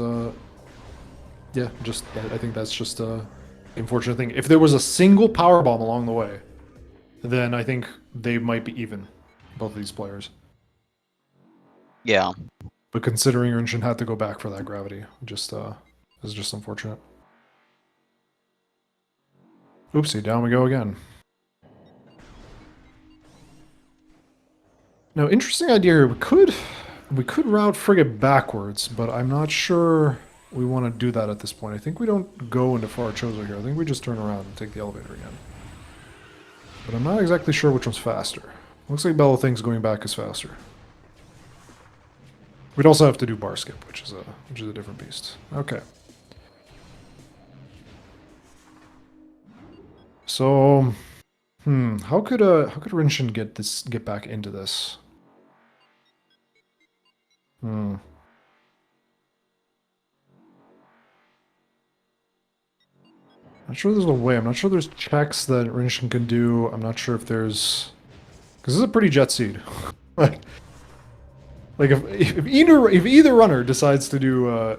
Yeah, just I think that's just a unfortunate thing. If there was a single power bomb along the way, then I think they might be even, both of these players. Yeah. But considering Rinchon had to go back for that gravity, just is just unfortunate. Oopsie, down we go again. Now, interesting idea here. We could route Frigate backwards, but I'm not sure. we want to do that at this point. I think we don't go into Far Chozo here. I think we just turn around and take the elevator again. But I'm not exactly sure which one's faster. Looks like Bello thinks going back is faster. We'd also have to do bar skip, which is a different beast. Okay. So, how could Rinchon get back into this? Not sure there's a way. I'm not sure there's checks that Rinchon can do. I'm not sure if there's... Because this is a pretty jet seed. like if either runner decides to do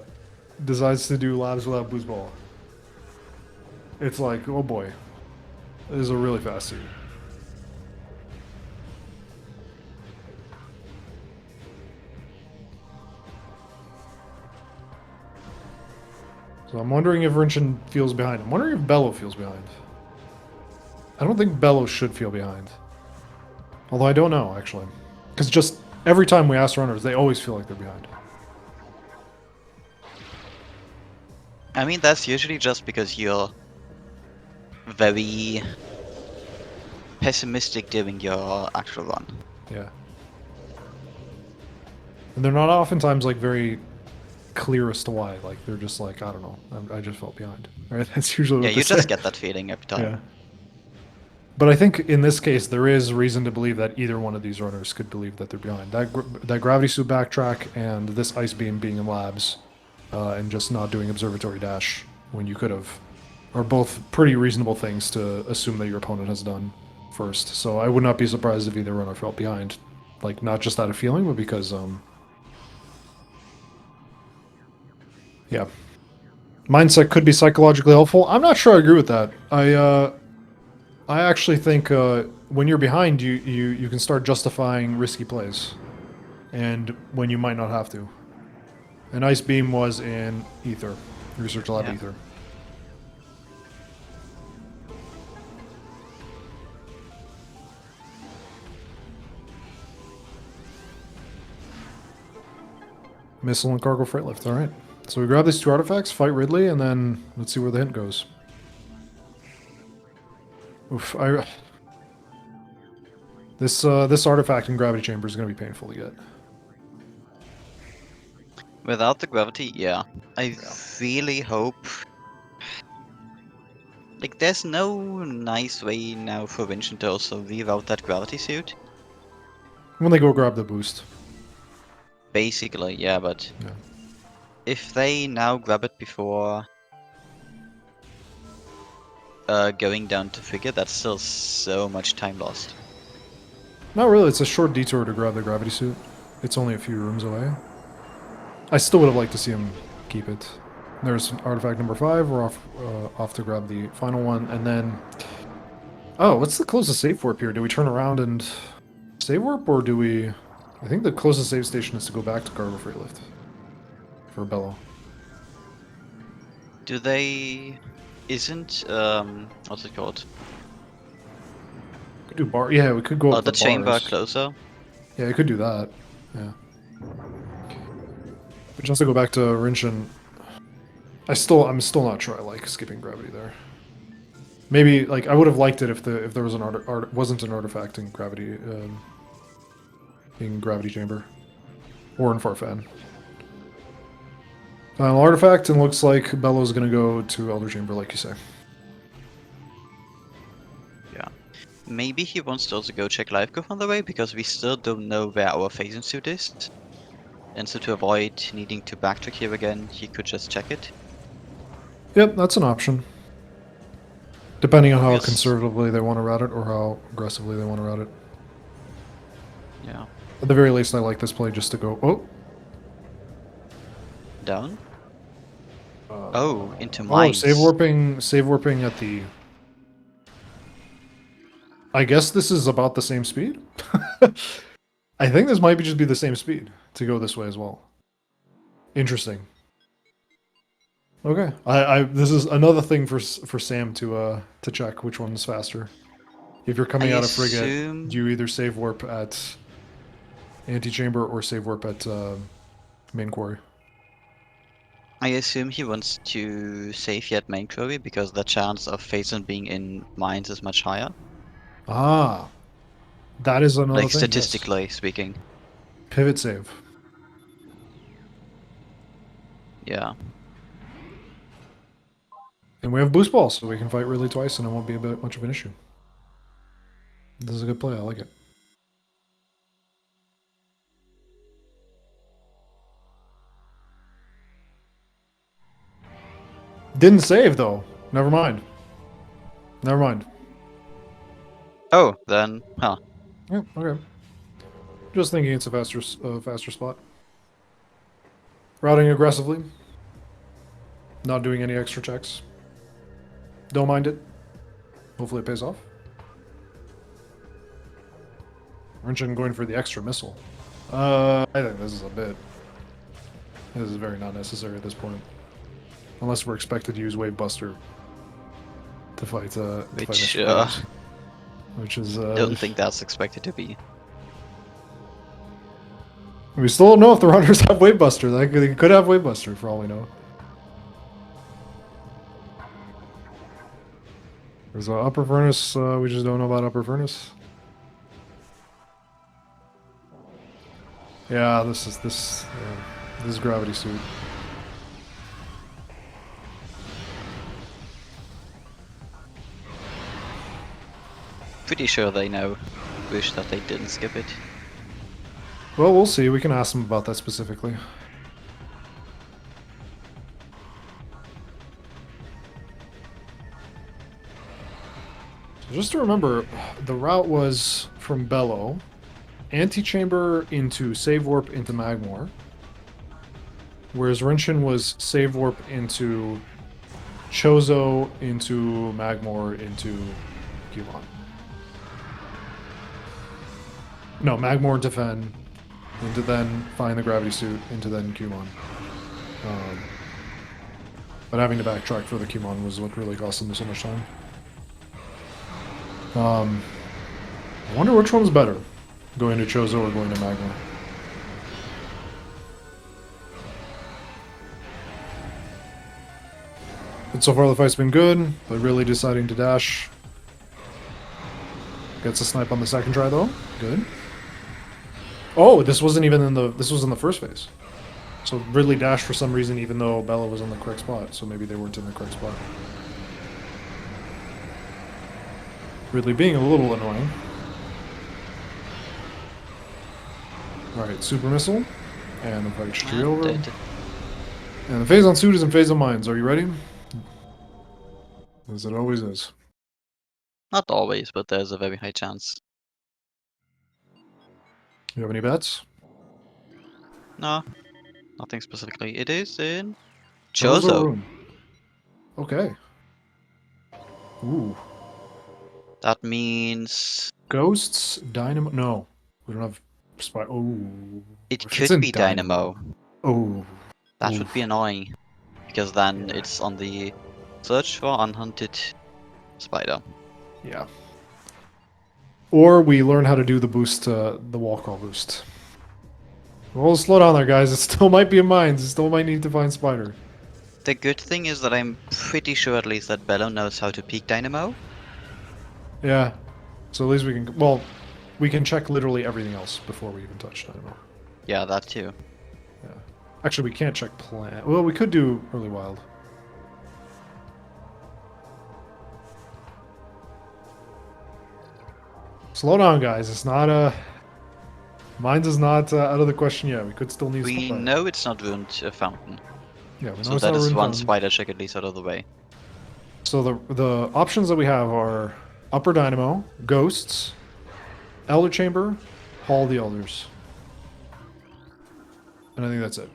labs without boost ball, it's like, oh boy, this is a really fast seed. So I'm wondering if Rinchon feels behind. I'm wondering if Bello feels behind. I don't think Bello should feel behind. Although I don't know, actually. Because just every time we ask runners, they always feel like they're behind. I mean, that's usually just because you're very pessimistic during your actual run. Yeah. And they're not oftentimes like very clear as to why. Like they're just like, I don't know, I just felt behind. Right? That's usually what Yeah, they you say. just get that feeling every time. Yeah. But I think in this case, there is reason to believe that either one of these runners could believe that they're behind. That gravity suit backtrack and this ice beam being in labs and just not doing observatory dash when you could have are both pretty reasonable things to assume that your opponent has done first. So I would not be surprised if either runner felt behind. Like, not just out of feeling, but because, yeah. Mindset could be psychologically helpful. I'm not sure I agree with that. I actually think when you're behind, you can start justifying risky plays, and when you might not have to. An ice beam was in Ether, Research Lab Yeah. Ether. Missile and cargo freight lift. All right. So we grab these two artifacts, fight Ridley, and then let's see where the hint goes. Oof, this artifact in gravity chamber is going to be painful to get. Without the gravity, yeah. I really hope... Like, there's no nice way now for Rinchon to also leave out that gravity suit. When they go grab the boost. Basically, yeah, but... Yeah. If they now grab it before... going down to figure, that's still so much time lost. Not really, it's a short detour to grab the gravity suit. It's only a few rooms away. I still would have liked to see him keep it. There's artifact number 5, we're off to grab the final one, and then... Oh, what's the closest save warp here? Do we turn around and save warp, or do we... I think the closest save station is to go back to cargo freight lift. For Bello. Do they... Isn't, what's it called? Could do bar. Yeah, we could go up The chamber bars. closer? Yeah, we could do that. Yeah. But just to go back to Rinchon, I'm still not sure I like skipping gravity there. Maybe like I would have liked it if there was wasn't an artifact in gravity chamber or in Farfan. Final artifact, and looks like Bello's gonna go to Elder Chamber, like you say. Yeah. Maybe he wants to also go check live growth on the way, because we still don't know where our phasing suit is. And so to avoid needing to backtrack here again, he could just check it. Yep, that's an option. Depending on how Yes. conservatively they want to route it or how aggressively they want to route it. Yeah. At the very least, I like this play just to go, oh! Down? Into mines. Save warping at the... I guess this is about the same speed? I think this might just be the same speed to go this way as well. Interesting. Okay, this is another thing for Sam to check which one's faster. If you're coming out of frigate, do you either save warp at antechamber or save warp at main quarry? I assume he wants to save yet main query because the chance of Phazon being in mines is much higher. Ah, that is another Like thing, yes. statistically speaking. Pivot save. Yeah. And we have boost balls, so we can fight really twice and it won't be a bit much of an issue. This is a good play, I like it. Didn't save though. Never mind. Never mind. Oh, then, huh. Yeah, okay. Just thinking it's a faster spot. Routing aggressively. Not doing any extra checks. Don't mind it. Hopefully it pays off. Rinchon going for the extra missile. I think this is a bit... This is very not necessary at this point. Unless we're expected to use Wave Buster to fight Which, Mr. Players. Which is... don't think that's expected to be. We still don't know if the runners have Wave Buster. They could have Wave Buster for all we know. There's an Upper Furnace. We just don't know about Upper Furnace. Yeah, this is Gravity Suit. Pretty sure they know. Wish that they didn't skip it. Well, we'll see. We can ask them about that specifically. So just to remember, the route was from Bellow, Antechamber into Save Warp into Magmor, whereas Rinchon was Save Warp into Chozo into Magmor into Gilon. No, Magmor into Fen, into then find the Gravity Suit, into then Cumon. But having to backtrack for the Cumon was what really cost them so much time. I wonder which one's better, going to Chozo or going to Magmor. But so far the fight's been good, but really deciding to dash. Gets a snipe on the second try though. Good. Oh, this wasn't even in the... This was in the first phase. So Ridley dashed for some reason even though Bella was in the correct spot. So maybe they weren't in the correct spot. Ridley being a little annoying. Alright, Super Missile. And the fight's straight over. Dead. And the phase on suit is in phase on mines. Are you ready? As it always is. Not always, but there's a very high chance. You have any bets? No, nothing specifically. It is in Chozo Chozo. Room. Okay. Ooh. That means Ghosts, Dynamo. No, we don't have spy. Oh, it if it's could in be Dynamo. Oh, That oof. would be annoying, because then Yeah. it's on the search for unhunted spider. Yeah. Or we learn how to do the boost, the wall crawl boost. Well, slow down there, guys. It still might be in mines. It still might need to find spider. The good thing is that I'm pretty sure at least that Bello knows how to peek Dynamo. Yeah. So at least we can. Well, we can check literally everything else before we even touch Dynamo. Yeah, that too. Yeah. Actually, we can't check plant. Well, we could do early wild. Slow down, guys. It's not Mines is not out of the question yet. We could still need We spider. know it's not ruined fountain, Yeah, we know so it's that not is rune one fountain. spider check at least out of the way. So the options that we have are Upper Dynamo, Ghosts, Elder Chamber, Hall of the Elders. And I think that's it.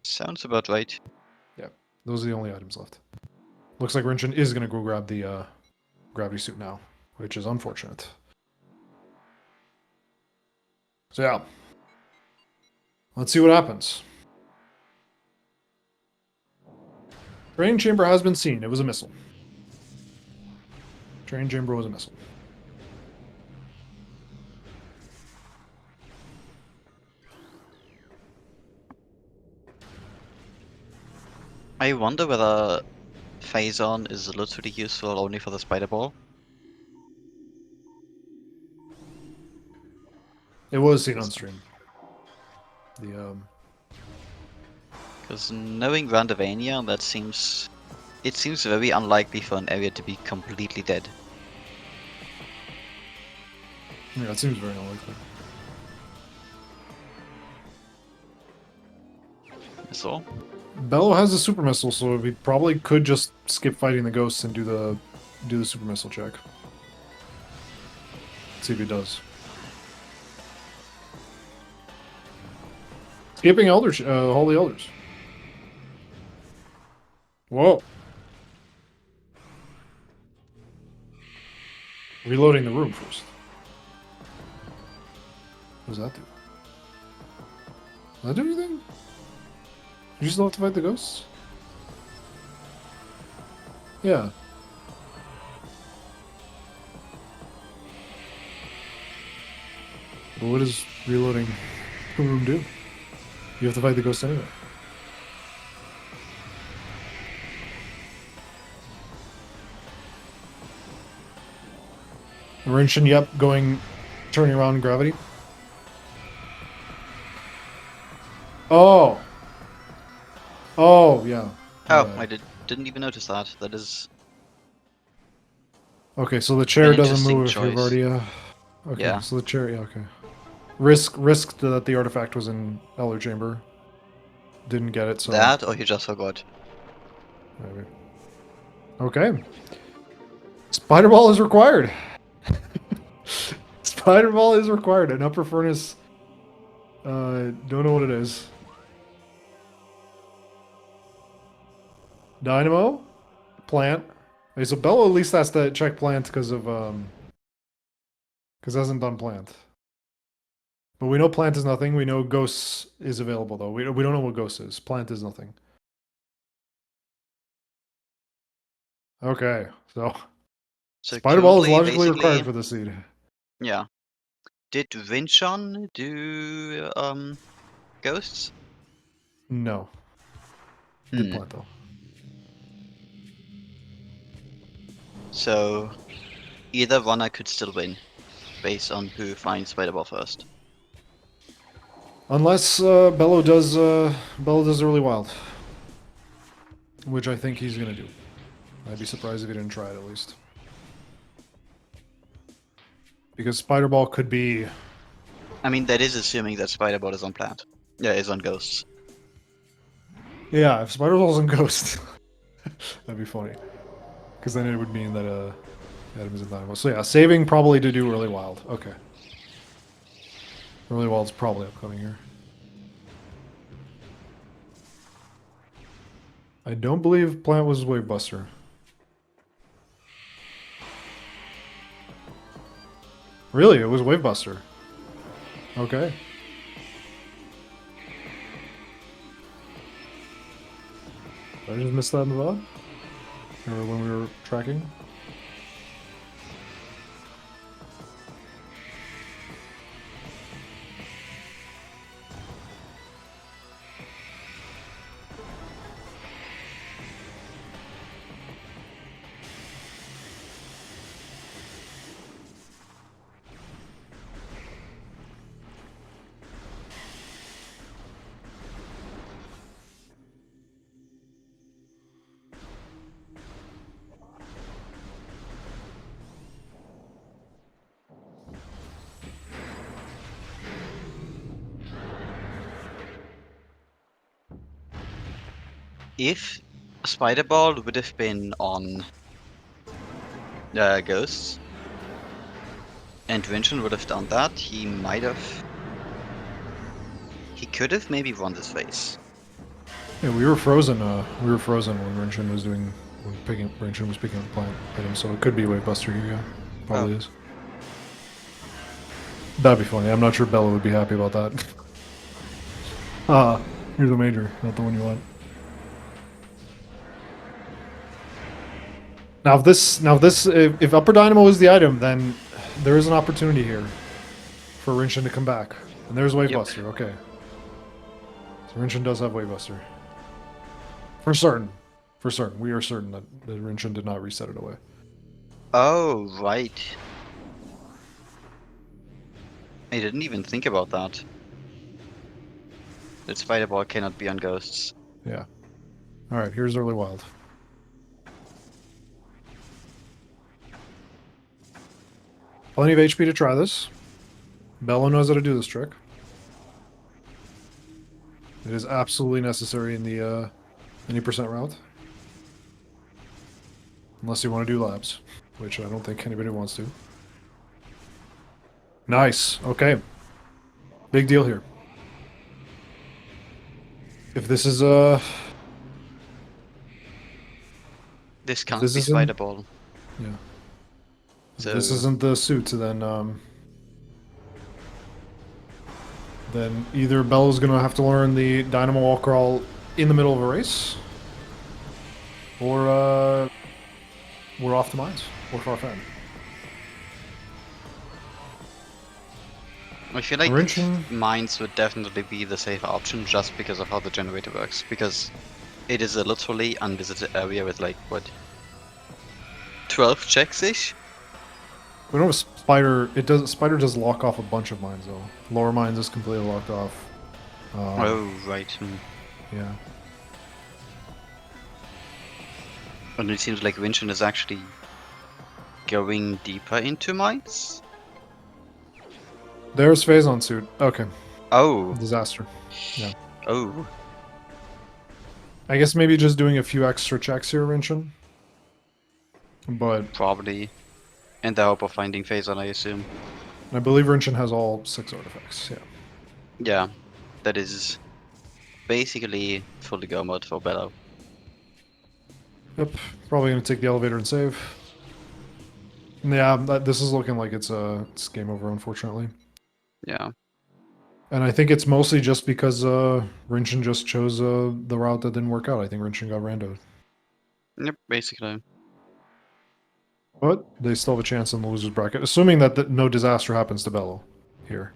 Sounds about right. Yeah, those are the only items left. Looks like Rinchon is going to go grab the gravity suit now, which is unfortunate. So yeah, let's see what happens. Training chamber has been seen. It was a missile. Training chamber was a missile. I wonder whether phase on is literally useful only for the spider ball. It was seen on stream. The Because knowing Randomizer, it seems very unlikely for an area to be completely dead. yeah, it seems very unlikely. So Bello has a super missile, so we probably could just skip fighting the ghosts and do the super missile check. See if he does. Skipping Holy Elders. Whoa. Reloading the room first. What does that do? Does that do anything? You still have to fight the ghosts? Yeah. But what does reloading the room do? You have to fight the ghosts anyway. Rinchon, yep, turning around in gravity. Oh! Oh, yeah. oh, Yeah. I didn't even notice that. That is Okay, so the chair an doesn't interesting move if you've choice. already, Okay, Yeah. so the chair, yeah, okay. Risked that the artifact was in Elder Chamber. Didn't get it, so... That, or he just forgot. Maybe. Okay. Spider Ball is required! Spider Ball is required. An upper furnace... don't know what it is. Dynamo? Plant. Okay, so Bello at least has to check plant because of, because hasn't done plant. But we know plant is nothing. We know ghosts is available, though. We don't know what ghost is. Plant is nothing. Okay, so... So Spider Ball is currently, logically basically, required for the seed. yeah. Did Rinchon do ghosts? No. Did Hmm. plant, though. So either one I could still win, based on who finds Spider Ball first. Unless Bello does early wild. Which I think he's going to do. I'd be surprised if he didn't try it, at least. Because Spider Ball could be... I mean, that is assuming that Spider Ball is on plant. Yeah, is on ghosts. Yeah, if Spider Ball's in Ghost, that'd be funny. Because then it would mean that Adam is in Dynamo. So yeah, saving probably to do early wild. Okay. Early wild's probably upcoming here. I don't believe plant was Wave Buster. Really, it was Wave Buster. Okay. Did I just miss that in the VOD? Or when we were tracking? If Spider Ball would have been on ghosts, and Rinchon would have done that, he might have. He could have maybe won this phase. Yeah, we were frozen. We were frozen when Rinchon was Rinchon was picking up the plant item, so it could be Wave Buster here. Yeah, probably is. That'd be funny. I'm not sure Bella would be happy about that. Here's a major, not the one you want. Now, if Upper Dynamo is the item, then there is an opportunity here for Rinchon to come back. And there's Wave Buster, okay. So Rinchon does have Wave Buster. For certain. For certain. We are certain that Rinchon did not reset it away. Oh, right. I didn't even think about that. That Spider Ball cannot be on ghosts. Yeah. Alright, here's Early Wild. Plenty of HP to try this. Bello knows how to do this trick. It is absolutely necessary in the any percent route. Unless you want to do labs, which I don't think anybody wants to. Nice. Okay. Big deal here. If this is This if can't this be isn't, Spider Ball. yeah. If So this isn't the suit, then either Bello's gonna have to learn the Dynamo Wall Crawl in the middle of a race, or we're off to mines or Farfan. I feel like Rinchon, mines would definitely be the safer option just because of how the generator works. Because it is a literally unvisited area with like what 12 checks ish. we don't have Spider. Spider does lock off a bunch of mines though. Lower mines is completely locked off. Oh right. Yeah. And it seems like Rinchon is actually going deeper into mines. There's Phazon suit. Okay. Oh. Disaster. Yeah. Oh. I guess maybe just doing a few extra checks here, Rinchon. But Probably. In the hope of finding Phazon, I assume. I believe Rinchon has all 6 artifacts. Yeah. Yeah. That is basically fully go mode for Bello. Yep. Probably gonna take the elevator and save. Yeah, this is looking like it's game over, unfortunately. Yeah. And I think it's mostly just because Rinchon just chose the route that didn't work out. I think Rinchon got randoed. Yep, basically. But they still have a chance in the loser's bracket, assuming that no disaster happens to Bello here.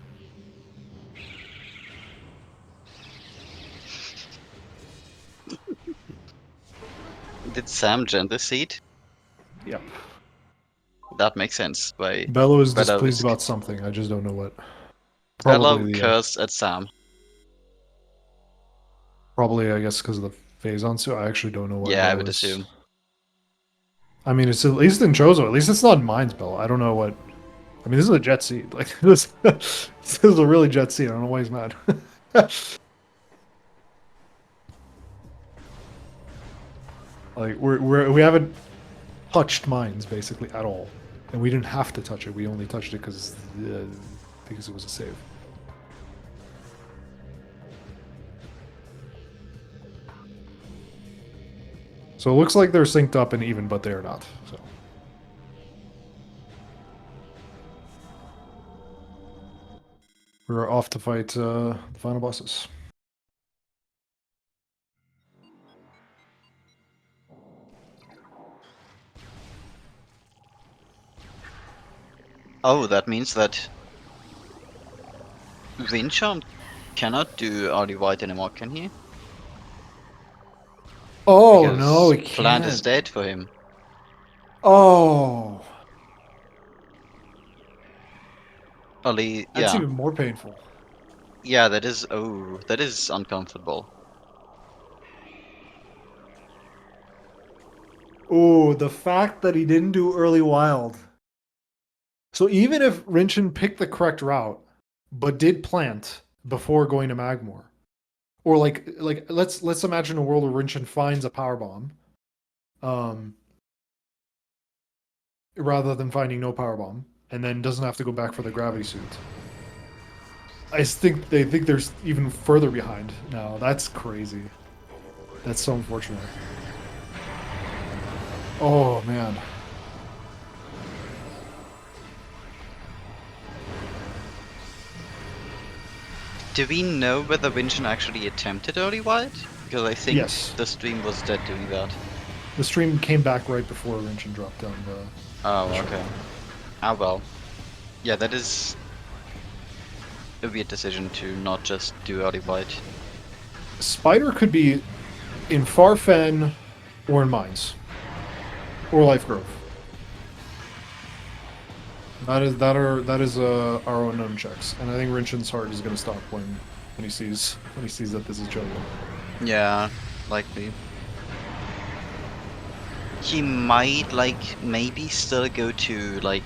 Did Sam gender seed? Yep. That makes sense. By Bello is Bello displeased is about something. I just don't know what. Bello Probably cursed at Sam. probably I guess because of the Phazon suit. I actually don't know what Yeah, I Bello would is. assume. I mean, it's at least in Chozo. At least it's not in Mines Bello. I don't know what. I mean, this is a jet seed. Like this, this is a really jet seed. I don't know why he's mad. Like we haven't touched mines basically at all, and we didn't have to touch it. We only touched it because it was a save. So it looks like they're synced up and even, but they are not. So we're off to fight the final bosses. Oh, that means that Rinchon cannot do early white anymore, can he? Oh Because no, it Plant is can't. dead for him. Oh, Early, that's yeah. even more painful. Yeah, that is, oh, that is uncomfortable. Oh, the fact that he didn't do early wild. So even if Rinchon picked the correct route, but did plant before going to Magmor, or like let's imagine a world where Rinchon finds a power bomb, um, rather than finding no power bomb, and then doesn't have to go back for the gravity suit. I think they think there's even further behind now. That's crazy. That's so unfortunate. Oh man. Do we know whether Rinchon actually attempted early white? Because I think Yes. the stream was dead doing that. The stream came back right before Rinchon dropped down the. Oh, the okay. Ah, well. Yeah, that is a weird decision to not just do early white. Spider could be in Farfen or in Mines. Or Life Grove. That is our unknown checks. And I think Rinchon's heart is gonna stop when he sees that this is chosen. Yeah, likely. He might, like, maybe still go to, like,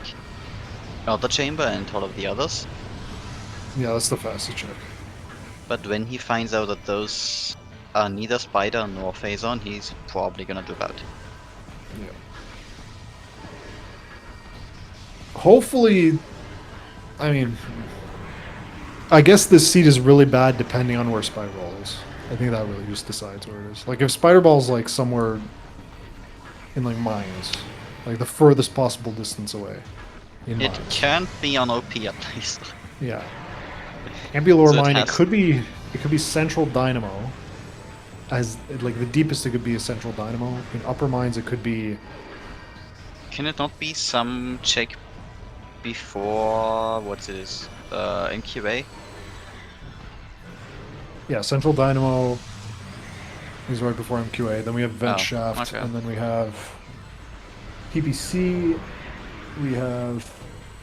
other chamber and all of the others. Yeah, that's the fastest check. But when he finds out that those are neither Spider nor Phazon, he's probably gonna do that. Yeah. Hopefully, I mean, I guess this seed is really bad depending on where Spider Ball is. I think that really just decides where it is. Like, if Spider Ball's, like, somewhere in, like, Mines, like, the furthest possible distance away in It Mines. can't be on OP at least. Yeah. Can't be lower So it mine. has- It could be Central Dynamo. As, like, the deepest it could be is Central Dynamo. In upper mines, it could be... Can it not be some check before what's it is? MQA? Yeah, Central Dynamo is right before MQA. Then we have Vent Oh, Shaft, okay. and then we have PPC. We have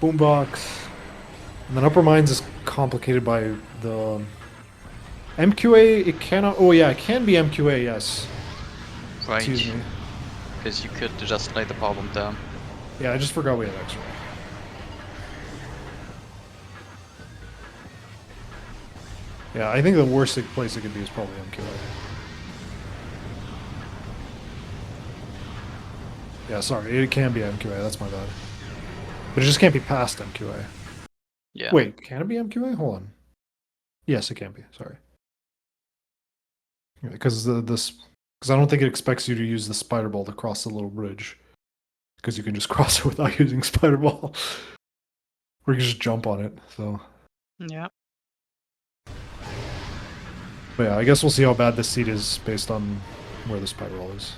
Boombox, and then Upper Mines is complicated by the MQA. It cannot. Oh yeah, it can be MQA. Yes. Right. Excuse me. Because you could just lay the power bomb down. Yeah, I just forgot we had X-ray. Yeah, I think the worst place it could be is probably MQA. Yeah, sorry, it can be MQA, that's my bad. But it just can't be past MQA. Yeah. Wait, can it be MQA? Hold on. Yes, it can be, sorry. Because because I don't think it expects you to use the spider ball to cross the little bridge. Because you can just cross it without using spider ball. Or you can just jump on it, so. Yeah. But yeah, I guess we'll see how bad this seed is based on where the spider ball is.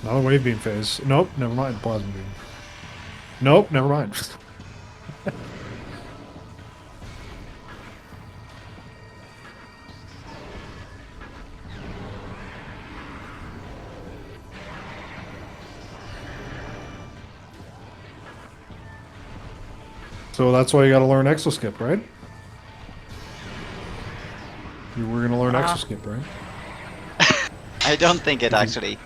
Another wave beam phase. Nope, never mind. Plasma beam. Nope, never mind. So that's why you gotta learn exoskip, right? You were gonna learn exoskip, right? I don't think it If you- actually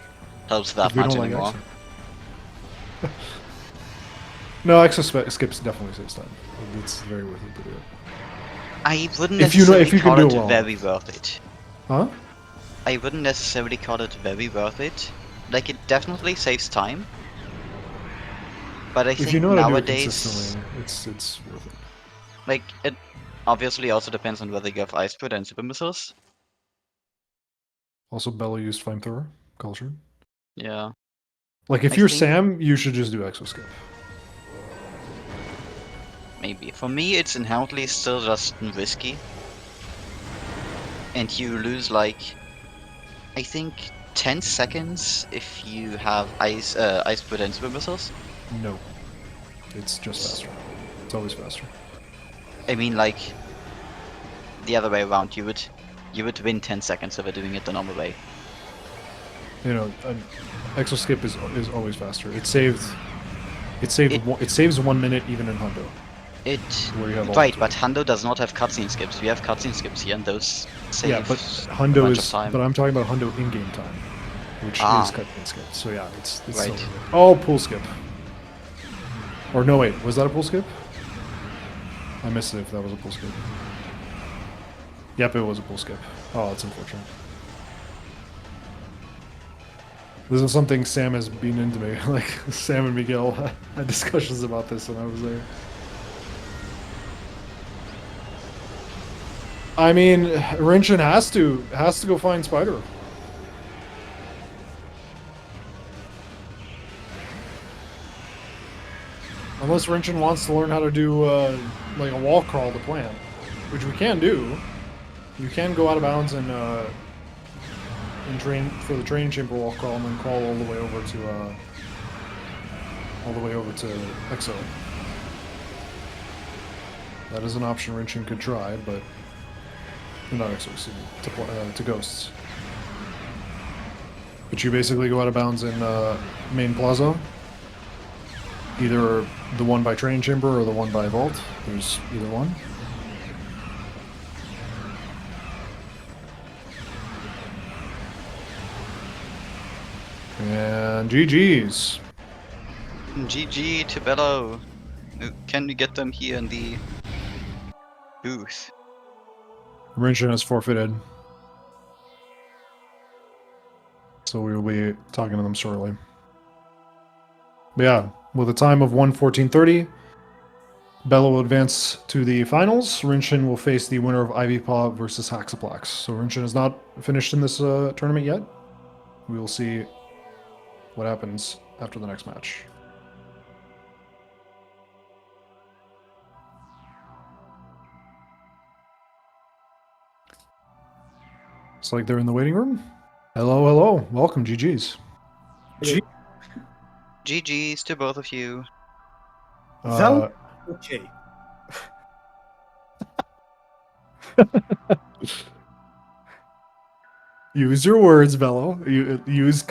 helps that If you much don't like anymore. exo. No, exoskips definitely saves time. It's very worth it to do it. I wouldn't If you know- necessarily if you can call do it it well. very worth it. Huh? I wouldn't necessarily call it very worth it. Like, it definitely saves time. But I If think you know how to do it nowadays, consistently, it's worth it. like, it obviously also depends on whether you have ice spread and super missiles. Also, Bella used flamethrower culture. Yeah. Like, if I you're think- Sam, you should just do exoskip. Maybe. For me, it's inherently still just risky. And you lose, like, I think 10 seconds if you have ice spread and super missiles. No, it's just faster. It's always faster. I mean, like, the other way around, you would win 10 seconds of doing it the normal way. You know, exoskip is always faster. It saves 1 minute even in Hundo. Where you have all Right, the but Hundo does not have cutscene skips. We have cutscene skips here, and those save Yeah, but a Hundo bunch is. of time. But I'm talking about Hundo in-game time, which Ah. is cutscene skip. So yeah, it's Right. so worth it. Oh, pool skip. Or no, wait, was that a pool skip? I missed it if that was a pool skip. Yep, it was a pool skip. Oh, that's unfortunate. This is something Sam has been into me. Like, Sam and Miguel had discussions about this when I was there. I mean, Rinchon has to go find Spider. Unless Rinchon wants to learn how to do like a wall crawl to plant, which we can do. You can go out of bounds and train for the training chamber wall crawl, and then crawl all the way over to Exo. That is an option Rinchon could try, but not Exo, excuse me, to Ghosts. But you basically go out of bounds in main plaza. Either the one by training chamber or the one by vault. There's either one. And GG's. GG to Bello. Can we get them here in the booth? Rinchon has forfeited. So we will be talking to them shortly. But yeah, with a time of 1:14:30, Bello will advance to the finals. Rinchon will face the winner of Ivy Paw versus Haxaplax. So Rinchon is not finished in this tournament yet. We will see what happens after the next match. It's like they're in the waiting room. Hello, hello. Welcome, GG's. GG's to both of you. Okay. Use your words, Bello. Use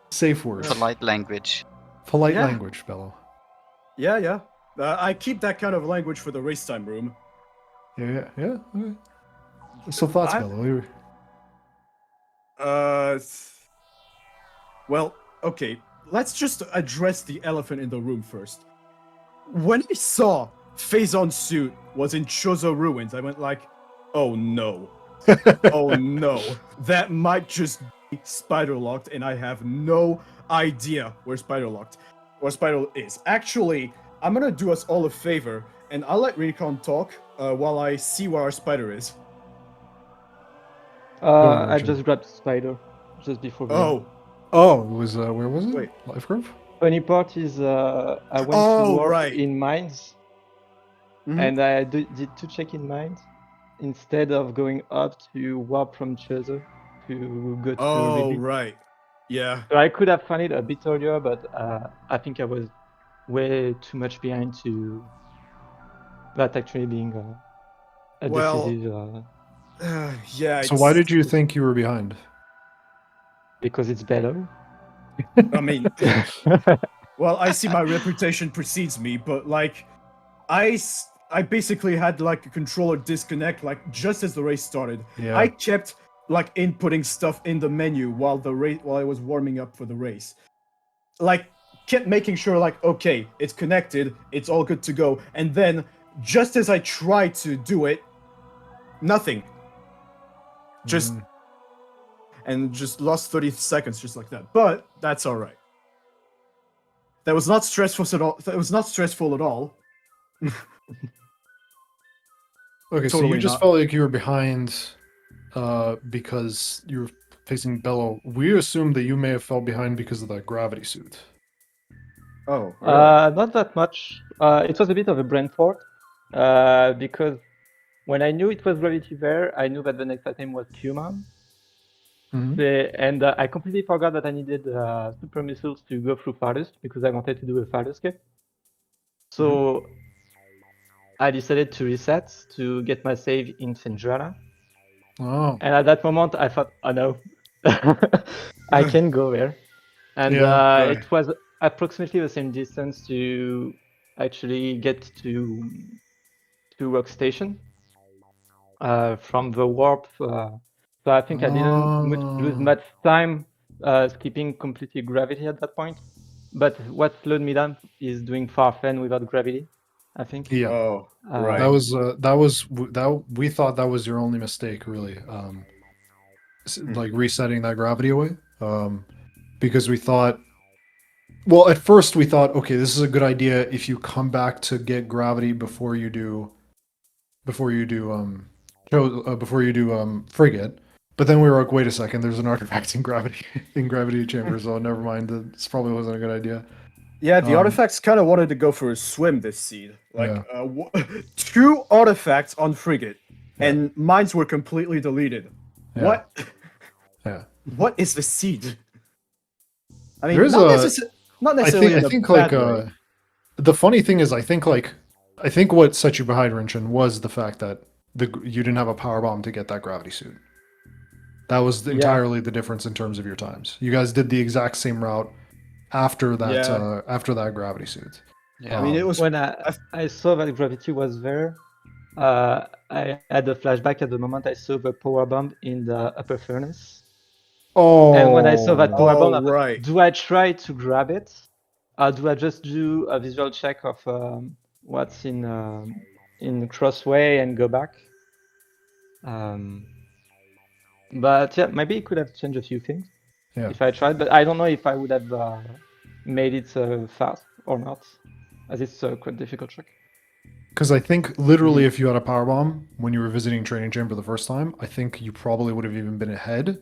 safe words. Polite language. Polite Yeah. language, Bello. Yeah. I keep that kind of language for the race time room. Yeah. Okay. So thoughts, Bello. Well, okay. Let's just address the elephant in the room first. When I saw Phazon's suit was in Chozo Ruins, I went like, oh no. Oh no. That might just be Spider-Locked, and I have no idea where Spider is. Actually, I'm gonna do us all a favor, and I'll let Rinchon talk while I see where our spider is. on, I Richard. just grabbed Spider just before. Oh, it was where was it? Wait. Life Grove? Funny part is I went Oh, to work right. in mines, Mhm. and I did 2 check in mines instead of going up to warp from Chozo to go to Oh, Ridley. right. Yeah. So I could have found it a bit earlier, but I think I was way too much behind to that actually being a Well, decisive yeah. So why did you think you were behind? because it's better. I mean, well, I see my reputation precedes me, but like, I basically had like a controller disconnect like just as the race started. Yeah. I kept like inputting stuff in the menu while I was warming up for the race. Like, kept making sure like, okay, it's connected, it's all good to go, and then just as I tried to do it, nothing. Just Mm. and just lost 30 seconds just like that. But that's all right. That was not stressful at all. That was not stressful at all. Okay, so Totally you just not. felt like you were behind because you were facing Bello. We assumed that you may have felt behind because of that gravity suit. Oh, Not that much. It was a bit of a brain fart because when I knew it was Gravity there, I knew that the next item was Human. Mhm. And I completely forgot that I needed super missiles to go through farthest because I wanted to do a farthest escape. So I decided to reset to get my save in Senjuana. Oh, And at that moment, I thought, oh no, I can go there. And Yeah, right. it was approximately the same distance to actually get to Rock Station from the warp. So I think I didn't lose much time skipping completely gravity at that point. But what slowed me down is doing Farfen without gravity, I think. yeah. Oh, right. That we thought that was your only mistake, really. Like resetting that gravity away. Because we thought, well, at first we thought, okay, this is a good idea if you come back to get gravity before you do frigate. But then we were like, wait a second, there's an artifact in gravity chamber, so never mind. This probably wasn't a good idea. Yeah, the Um, artifacts kind of wanted to go for a swim this seed. Like, Yeah. 2 artifacts on frigate, Yeah. and mines were completely deleted. Yeah. What? Yeah. What is the seed? I mean, There's not I necessarily think in I a think bad like way. the funny thing is I think what set you behind Rinchon was the fact that you didn't have a power bomb to get that gravity suit. That was Yeah. entirely the difference in terms of your times. You guys did the exact same route after that gravity suit. Yeah. I mean, it was. When I- I saw that gravity was there, I had a flashback at the moment I saw the power bomb in the upper furnace. Oh. And when I saw that power bomb, I Oh, was like, right. do I try to grab it? Or do I just do a visual check of what's in Crossway and go back? But yeah, maybe it could have changed a few things Yeah. if I tried, but I don't know if I would have made it fast or not, as it's a quite difficult trick. Because I think literally, if you had a power bomb when you were visiting training chamber the first time, I think you probably would have even been ahead,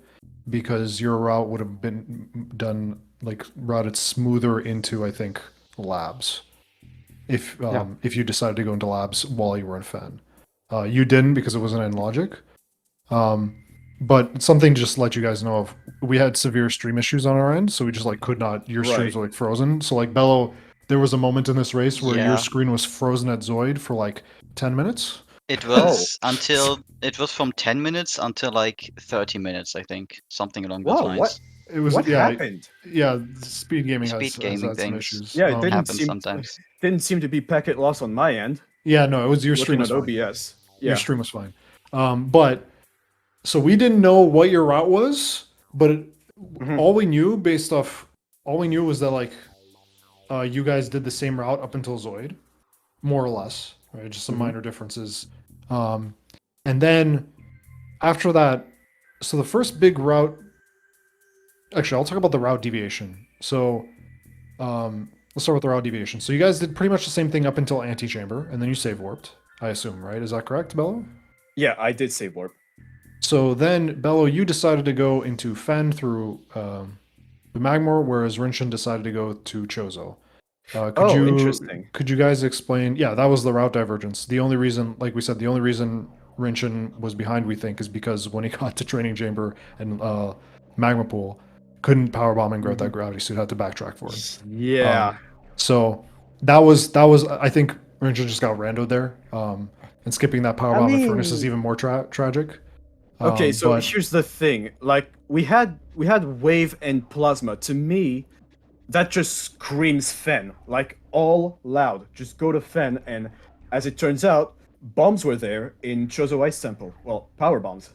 because your route would have been done like routed smoother into, I think, labs. If you decided to go into labs while you were in Fen, you didn't because it wasn't in logic. But something just to let you guys know of, we had severe stream issues on our end, so we just like could not. Your streams Right. were like frozen. So like Bello, there was a moment in this race where your Yeah. screen was frozen at Zoid for like 10 minutes. It was it was from 10 minutes until like 30 minutes, I think. Something along those Wow, lines. what? It was What yeah, happened? yeah. Speed gaming has SpeedGaming had some things. issues. Yeah, it didn't Happens seem sometimes. to be packet loss on my end. Yeah, no, it was your stream Looking was at fine. OBS. Your Yeah. stream was fine. But so we didn't know what your route was, but Mhm. all we knew was that like you guys did the same route up until Zoid, more or less, right? Just some minor differences. And then after that, so the first big route. Actually, I'll talk about the route deviation. So let's start with the route deviation. So you guys did pretty much the same thing up until antechamber, and then you save warped, I assume, right? Is that correct, Bello? Yeah, I did save warp. So then, Bello, you decided to go into Fen through the Magmor, whereas Rinchon decided to go to Chozo. Interesting. Could you guys explain? Yeah, that was the route divergence. The only reason, like we said, the only reason Rinchon was behind, we think, is because when he got to training chamber and magma pool, couldn't powerbomb and grab that gravity suit, had to backtrack for it. Yeah. So that was I think Rinchon just got randoed there. And skipping that powerbomb in furnace is mean- even more tragic. Okay, so but here's the thing. Like we had wave and plasma. To me, that just screams Fen. Like all loud. Just go to Fen, and as it turns out, bombs were there in Chozo Ice Temple. Well, power bombs.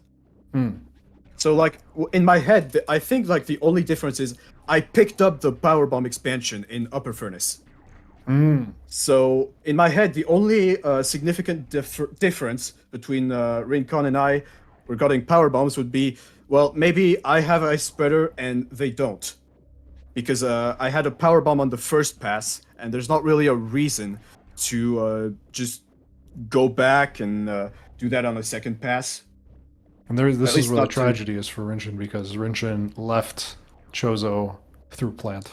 So like in my head, I think like the only difference is I picked up the power bomb expansion in Upper Furnace. So in my head, the only significant difference between Rinchon and I regarding power bombs would be, well, maybe I have ice spreader and they don't, because I had a power bomb on the first pass, and there's not really a reason to just go back and do that on a second pass. And this At is least where the not to- tragedy is for Rinchon, because Rinchon left Chozo through plant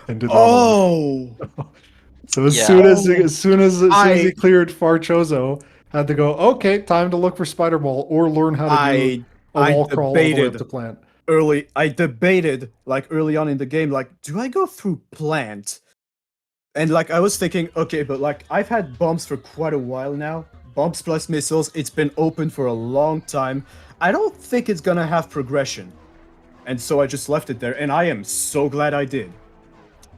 and did Oh, So as Yeah. soon as he I- cleared far Chozo, had to go. Okay, time to look for spider ball or learn how to do a I wall crawl all the way up debated to plant. I debated like early on in the game, like, do I go through plant? And like I was thinking, okay, but like I've had bombs for quite a while now. Bombs plus missiles, it's been open for a long time. I don't think it's gonna have progression. And so I just left it there, and I am so glad I did.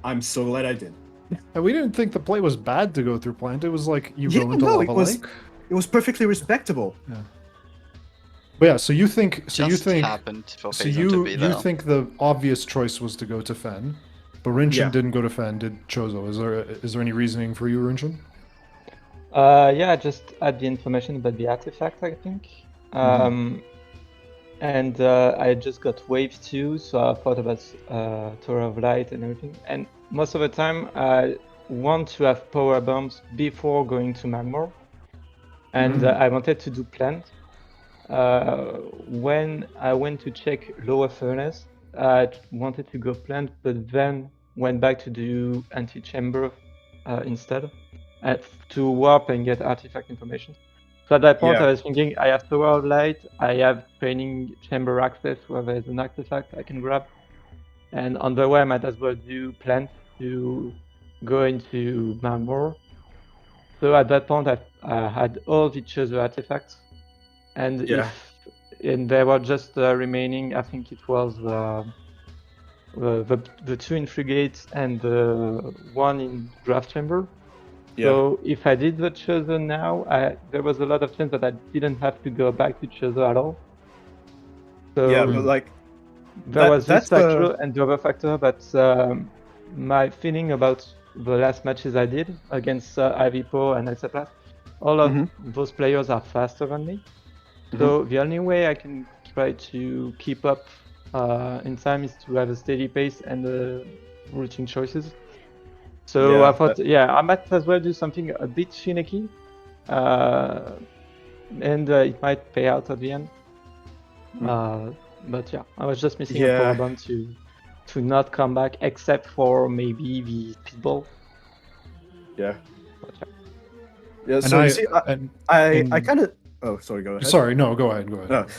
I'm so glad I did. And we didn't think the play was bad to go through plant. It was like you Yeah, go into no, lava lake. it was perfectly respectable. But yeah, so you think Just happened for so Phazon to be you there. think the obvious choice was to go to Fen, but Rinchon Yeah. didn't go to Fen, did Chozo. Is there any reasoning for you, Rinchon? Yeah, I just had the information about the artifact, I think. And I just got wave 2, so I thought about Tower of Light and everything. And most of the time, I want to have power bombs before going to Magmor. And I wanted to do plant. When I went to check lower furnace, I wanted to go plant, but then went back to do antechamber instead, to warp and get artifact information. So at that point, Yeah. I was thinking, I have Tower of Light, I have training chamber access where there's an artifact I can grab, and on the way I might as well do plants to go into Marmor. So at that point, I had all the Chozo artifacts, and there were just remaining, I think it was the 2 in Frigate and the 1 in Draft Chamber. So if I did the Chozo now, there was a lot of chance that I didn't have to go back to Chozo at all. So Yeah, but like there was this that's factor and the other factor, but my feeling about the last matches I did against Ivipo and etc. All of those players are faster than me. So the only way I can try to keep up in time is to have a steady pace and routing choices. So I thought, I might as well do something a bit finicky, and it might pay out at the end. But yeah, I was just missing a power bomb to not come back, except for maybe the speedball. Yeah. But yeah. Yeah. And So I- you see, and- I kind of. Oh, sorry. Go ahead. Sorry, no, go ahead. Go ahead.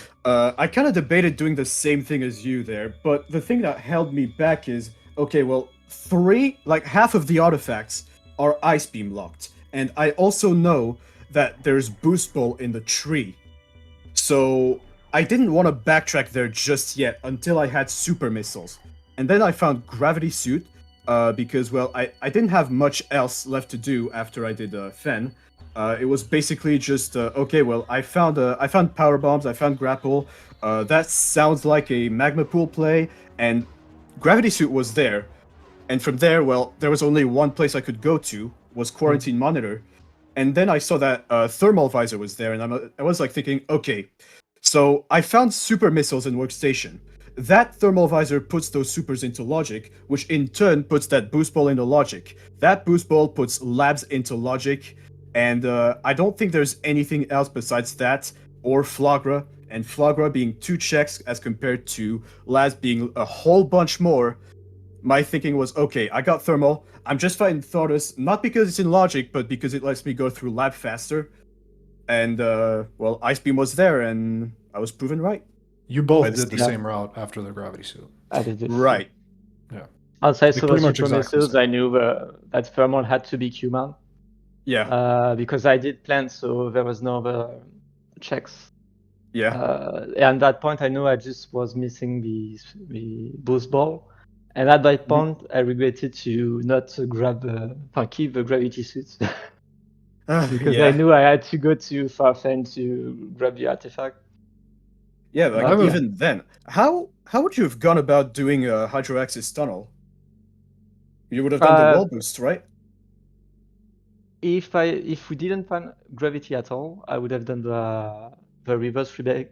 I kind of debated doing the same thing as you there, but the thing that held me back is okay. Well, half of the artifacts are ice beam locked, and I also know that there's boost ball in the tree, so I didn't want to backtrack there just yet until I had super missiles, and then I found gravity suit, because well, I didn't have much else left to do after I did Fen. It was basically just okay. Well, I found power bombs. I found grapple. That sounds like a magma pool play, and gravity suit was there. And from there, well, there was only one place I could go to, was quarantine monitor, and then I saw that thermal visor was there, and I was like thinking, okay, so I found super missiles in workstation. That thermal visor puts those supers into logic, which in turn puts that boost ball into logic. That boost ball puts labs into logic. And I don't think there's anything else besides that, or Flagra, and Flagra being 2 checks as compared to Labs being a whole bunch more. My thinking was, okay, I got Thermal, I'm just fighting Thordus, not because it's in logic, but because it lets me go through Lab faster. And, well, Ice Beam was there, and I was proven right. You both By the did the steam. same route after the gravity suit. I did this. Right. Outside They Solar pretty much Super exactly the Missiles, I knew that Thermal had to be Q-Man. Yeah. Because I did plan, so there was no other checks. Yeah. And at that point, I knew I just was missing the boost ball. And at that point, I regretted to not keep the gravity suits. Because I knew I had to go to Farfen to grab the artifact. Yeah, like I would- even then, how would you have gone about doing a Hydroaxis tunnel? You would have done the wall boost, right? If we didn't find gravity at all, I would have done the reverse feedback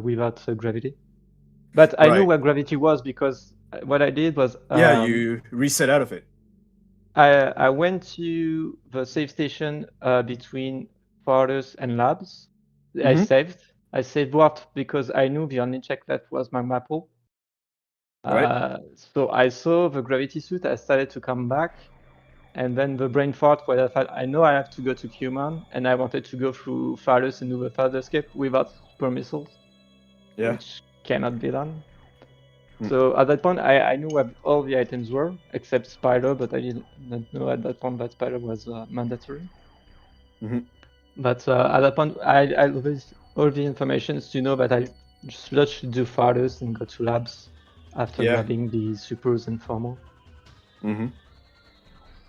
without gravity. But I knew Right. where gravity was because what I did was You reset out of it. I went to the save station between Forest and Labs. Mhm. I saved Warp because I knew the only check left was Magma Pool. Right. So I saw the gravity suit. I started to come back. And then the brain fart where I thought, I know I have to go to Q-Man, and I wanted to go through Phallus and do a further escape without super missiles, which cannot be done. So at that point, I knew what all the items were, except Spider, but I didn't know at that point that Spider was mandatory. But at that point, I released all the information to know that I just should do Phallus and go to Labs after grabbing the supers and formal.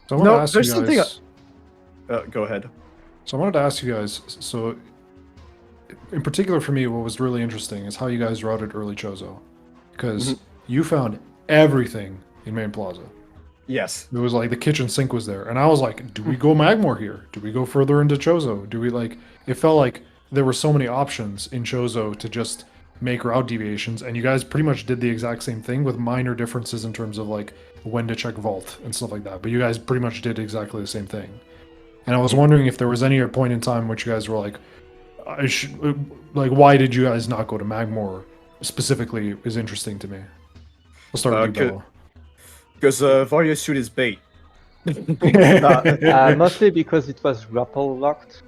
So I want to ask there's you something. guys. Go ahead. So I wanted to ask you guys. So, in particular for me, what was really interesting is how you guys routed early Chozo, because you found everything in Main Plaza. Yes. It was like the kitchen sink was there, and I was like, "Do we go Magmore here? Do we go further into Chozo? Do we like?" It felt like there were so many options in Chozo to just make route deviations, and you guys pretty much did the exact same thing with minor differences in terms of like when to check vault and stuff like that. But you guys pretty much did exactly the same thing. And I was wondering if there was any point in time which you guys were like, why did you guys not go to Magmore specifically is interesting to me. We'll start with you, Because Vario suit is bait. Mostly because it was grapple locked.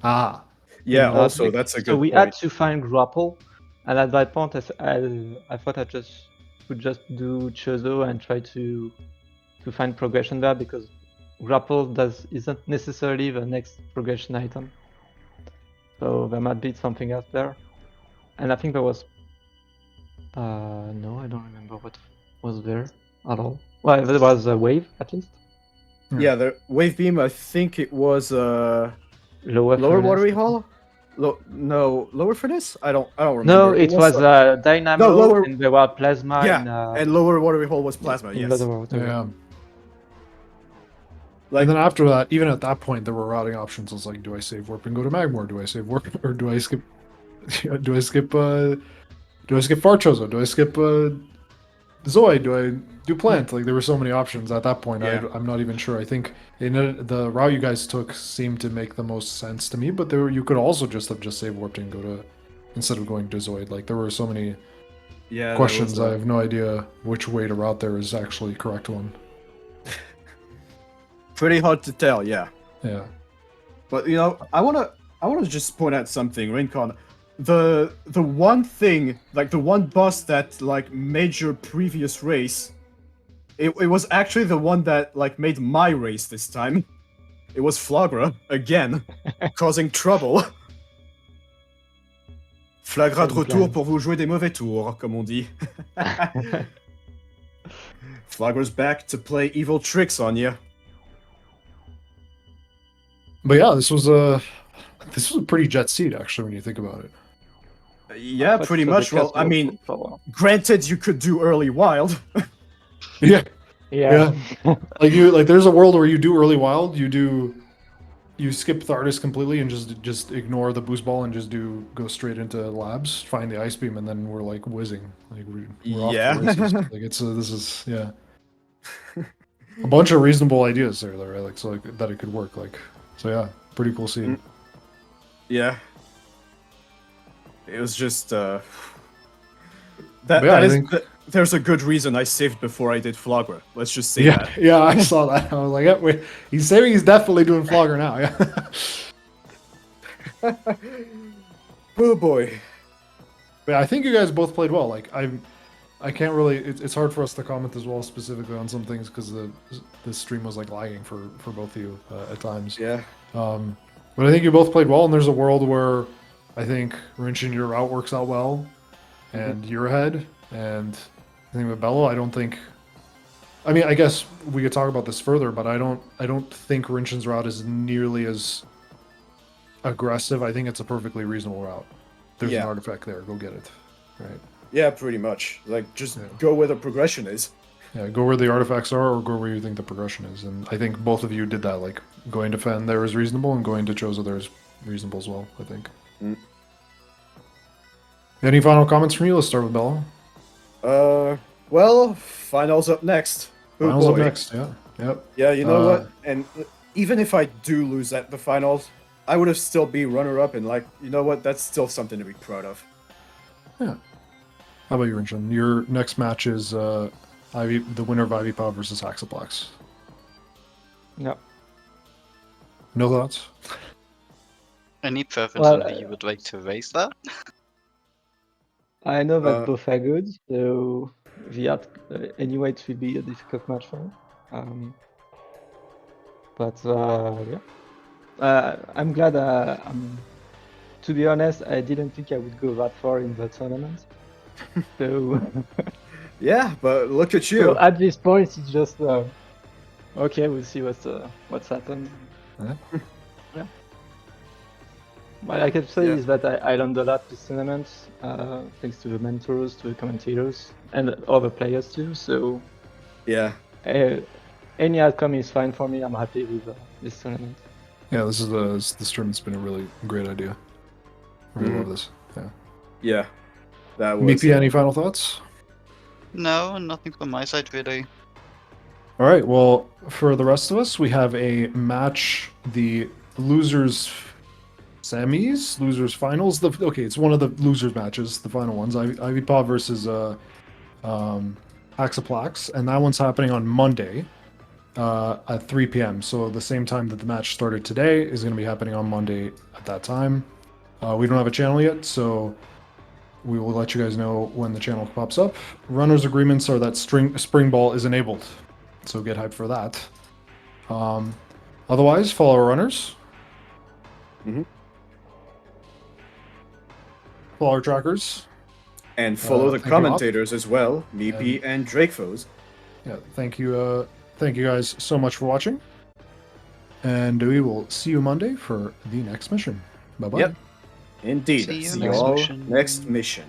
Ah. Yeah, in also logic. that's a So good we point. had to find grapple, and at that point, I thought I just would just do Chozo and try to find progression there because grapple isn't necessarily the next progression item. So there might be something else there, and I think there was. No, I don't remember what was there at all. Well, there was a wave at least. Yeah, the wave beam. I think it was Lower lower furnace, watery I think. hall. No, lower furnace. I don't remember. No, it was dynamo, No, lower- and there were plasma yeah, in and lower watery hall was plasma. in Yes. lower water. Yeah. Like, And then after that, even at that point, there were routing options. I was like, do I save warp and go to Magmor? Do I save warp, or do I skip? Do I skip? Do I skip Farchozo? Do I skip Zoid? Do I do Plant? Like there were so many options at that point. Yeah. I'm not even sure. I think the route you guys took seemed to make the most sense to me. But you could also just have saved warped and go to instead of going to Zoid. Like there were so many yeah, there questions. was, I have no idea which way to route there is actually correct one. pretty hard to tell. Yeah. Yeah. But I wanna just point out something, Rinchon. The one thing, like the one boss that like made your previous race, it was actually the one that like made my race this time. It was Flagra again, causing trouble. Flagra de retour pour vous jouer des mauvais tours, comme on dit. Flagra's back to play evil tricks on you. But yeah, this was a pretty jet seat actually when you think about it. Yeah, But pretty so much. the Well, cast I was mean, for a while. granted, you could do early wild. Yeah. Yeah. Like there's a world where you do early wild, you skip Thardus completely and just ignore the boost ball and just go straight into labs, find the ice beam, and then we're like whizzing. Like we're off to Yeah. the races. Like this is yeah. A bunch of reasonable ideas there, right? Like so like, that it could work. Like so yeah, pretty cool scene. Yeah. It was just But that yeah, I is think- there's a good reason I saved before I did Flagra. Let's just say Yeah, that. yeah, I saw that. I was like, yeah, wait, he's saying he's definitely doing Flogger now. Yeah. Oh boy. But I think you guys both played well. Like I can't really. It's hard for us to comment as well specifically on some things because the stream was like lagging for both of you at times. Yeah. But I think you both played well, and there's a world where I think Rinchon, your route works out well, and you're ahead. And I think with Bello, I don't think. I mean, I guess we could talk about this further, but I don't think Rinchon's route is nearly as aggressive. I think it's a perfectly reasonable route. There's an Yeah. artifact there. Go get it. Right. Yeah, pretty much. Like just Yeah. go where the progression is. Yeah, go where the artifacts are, or go where you think the progression is. And I think both of you did that. Like going to Fen there is reasonable, and going to Chozo there is reasonable as well. I think. Mm. Any final comments from you? Let's start with Bello. Well, finals up next. Oh, Finals up boy. next. Yeah. Yep. Yeah, you know Uh, what? And even if I do lose at the finals, I would have still be runner-up, and like, you know what? That's still something to be proud of. Yeah. How about you, Rinchon? Your next match is the winner of Ivy Pow versus Haxaplex. No. No thoughts? Any preference Well, on who you would like to raise that? I know that Uh, both are good, so anyway, it will be a difficult match for me. But yeah, I'm glad. To be honest, I didn't think I would go that far in the tournament. So, Yeah, but look at you. so at this point, it's just okay. We'll see what's happened. Yeah. Yeah. What I can say Yeah. is that I learned a lot this tournament, thanks to the mentors, to the commentators, and other players too. So Yeah. any outcome is fine for me. I'm happy with this tournament. Yeah, this tournament's been a really great idea. I really love this. Yeah. Yeah. That was. BP, any final thoughts? No, nothing from my side really. All right. Well, for the rest of us, we have a match: the losers semis, losers finals. It's one of the losers matches, the final ones. Ivy Paw versus Axaplax, and that one's happening on Monday at 3 p.m. So the same time that the match started today is going to be happening on Monday at that time. We don't have a channel yet, so we will let you guys know when the channel pops up. Runners agreements are that spring ball is enabled, so get hyped for that. Otherwise, follow our runners. Follow our trackers. And follow the thank you, Op. commentators as well, Meepy and Drakefos. Yeah, thank you guys so much for watching. And we will see you Monday for the next mission. Bye-bye. Yep. Indeed. See you See you next all mission. next mission.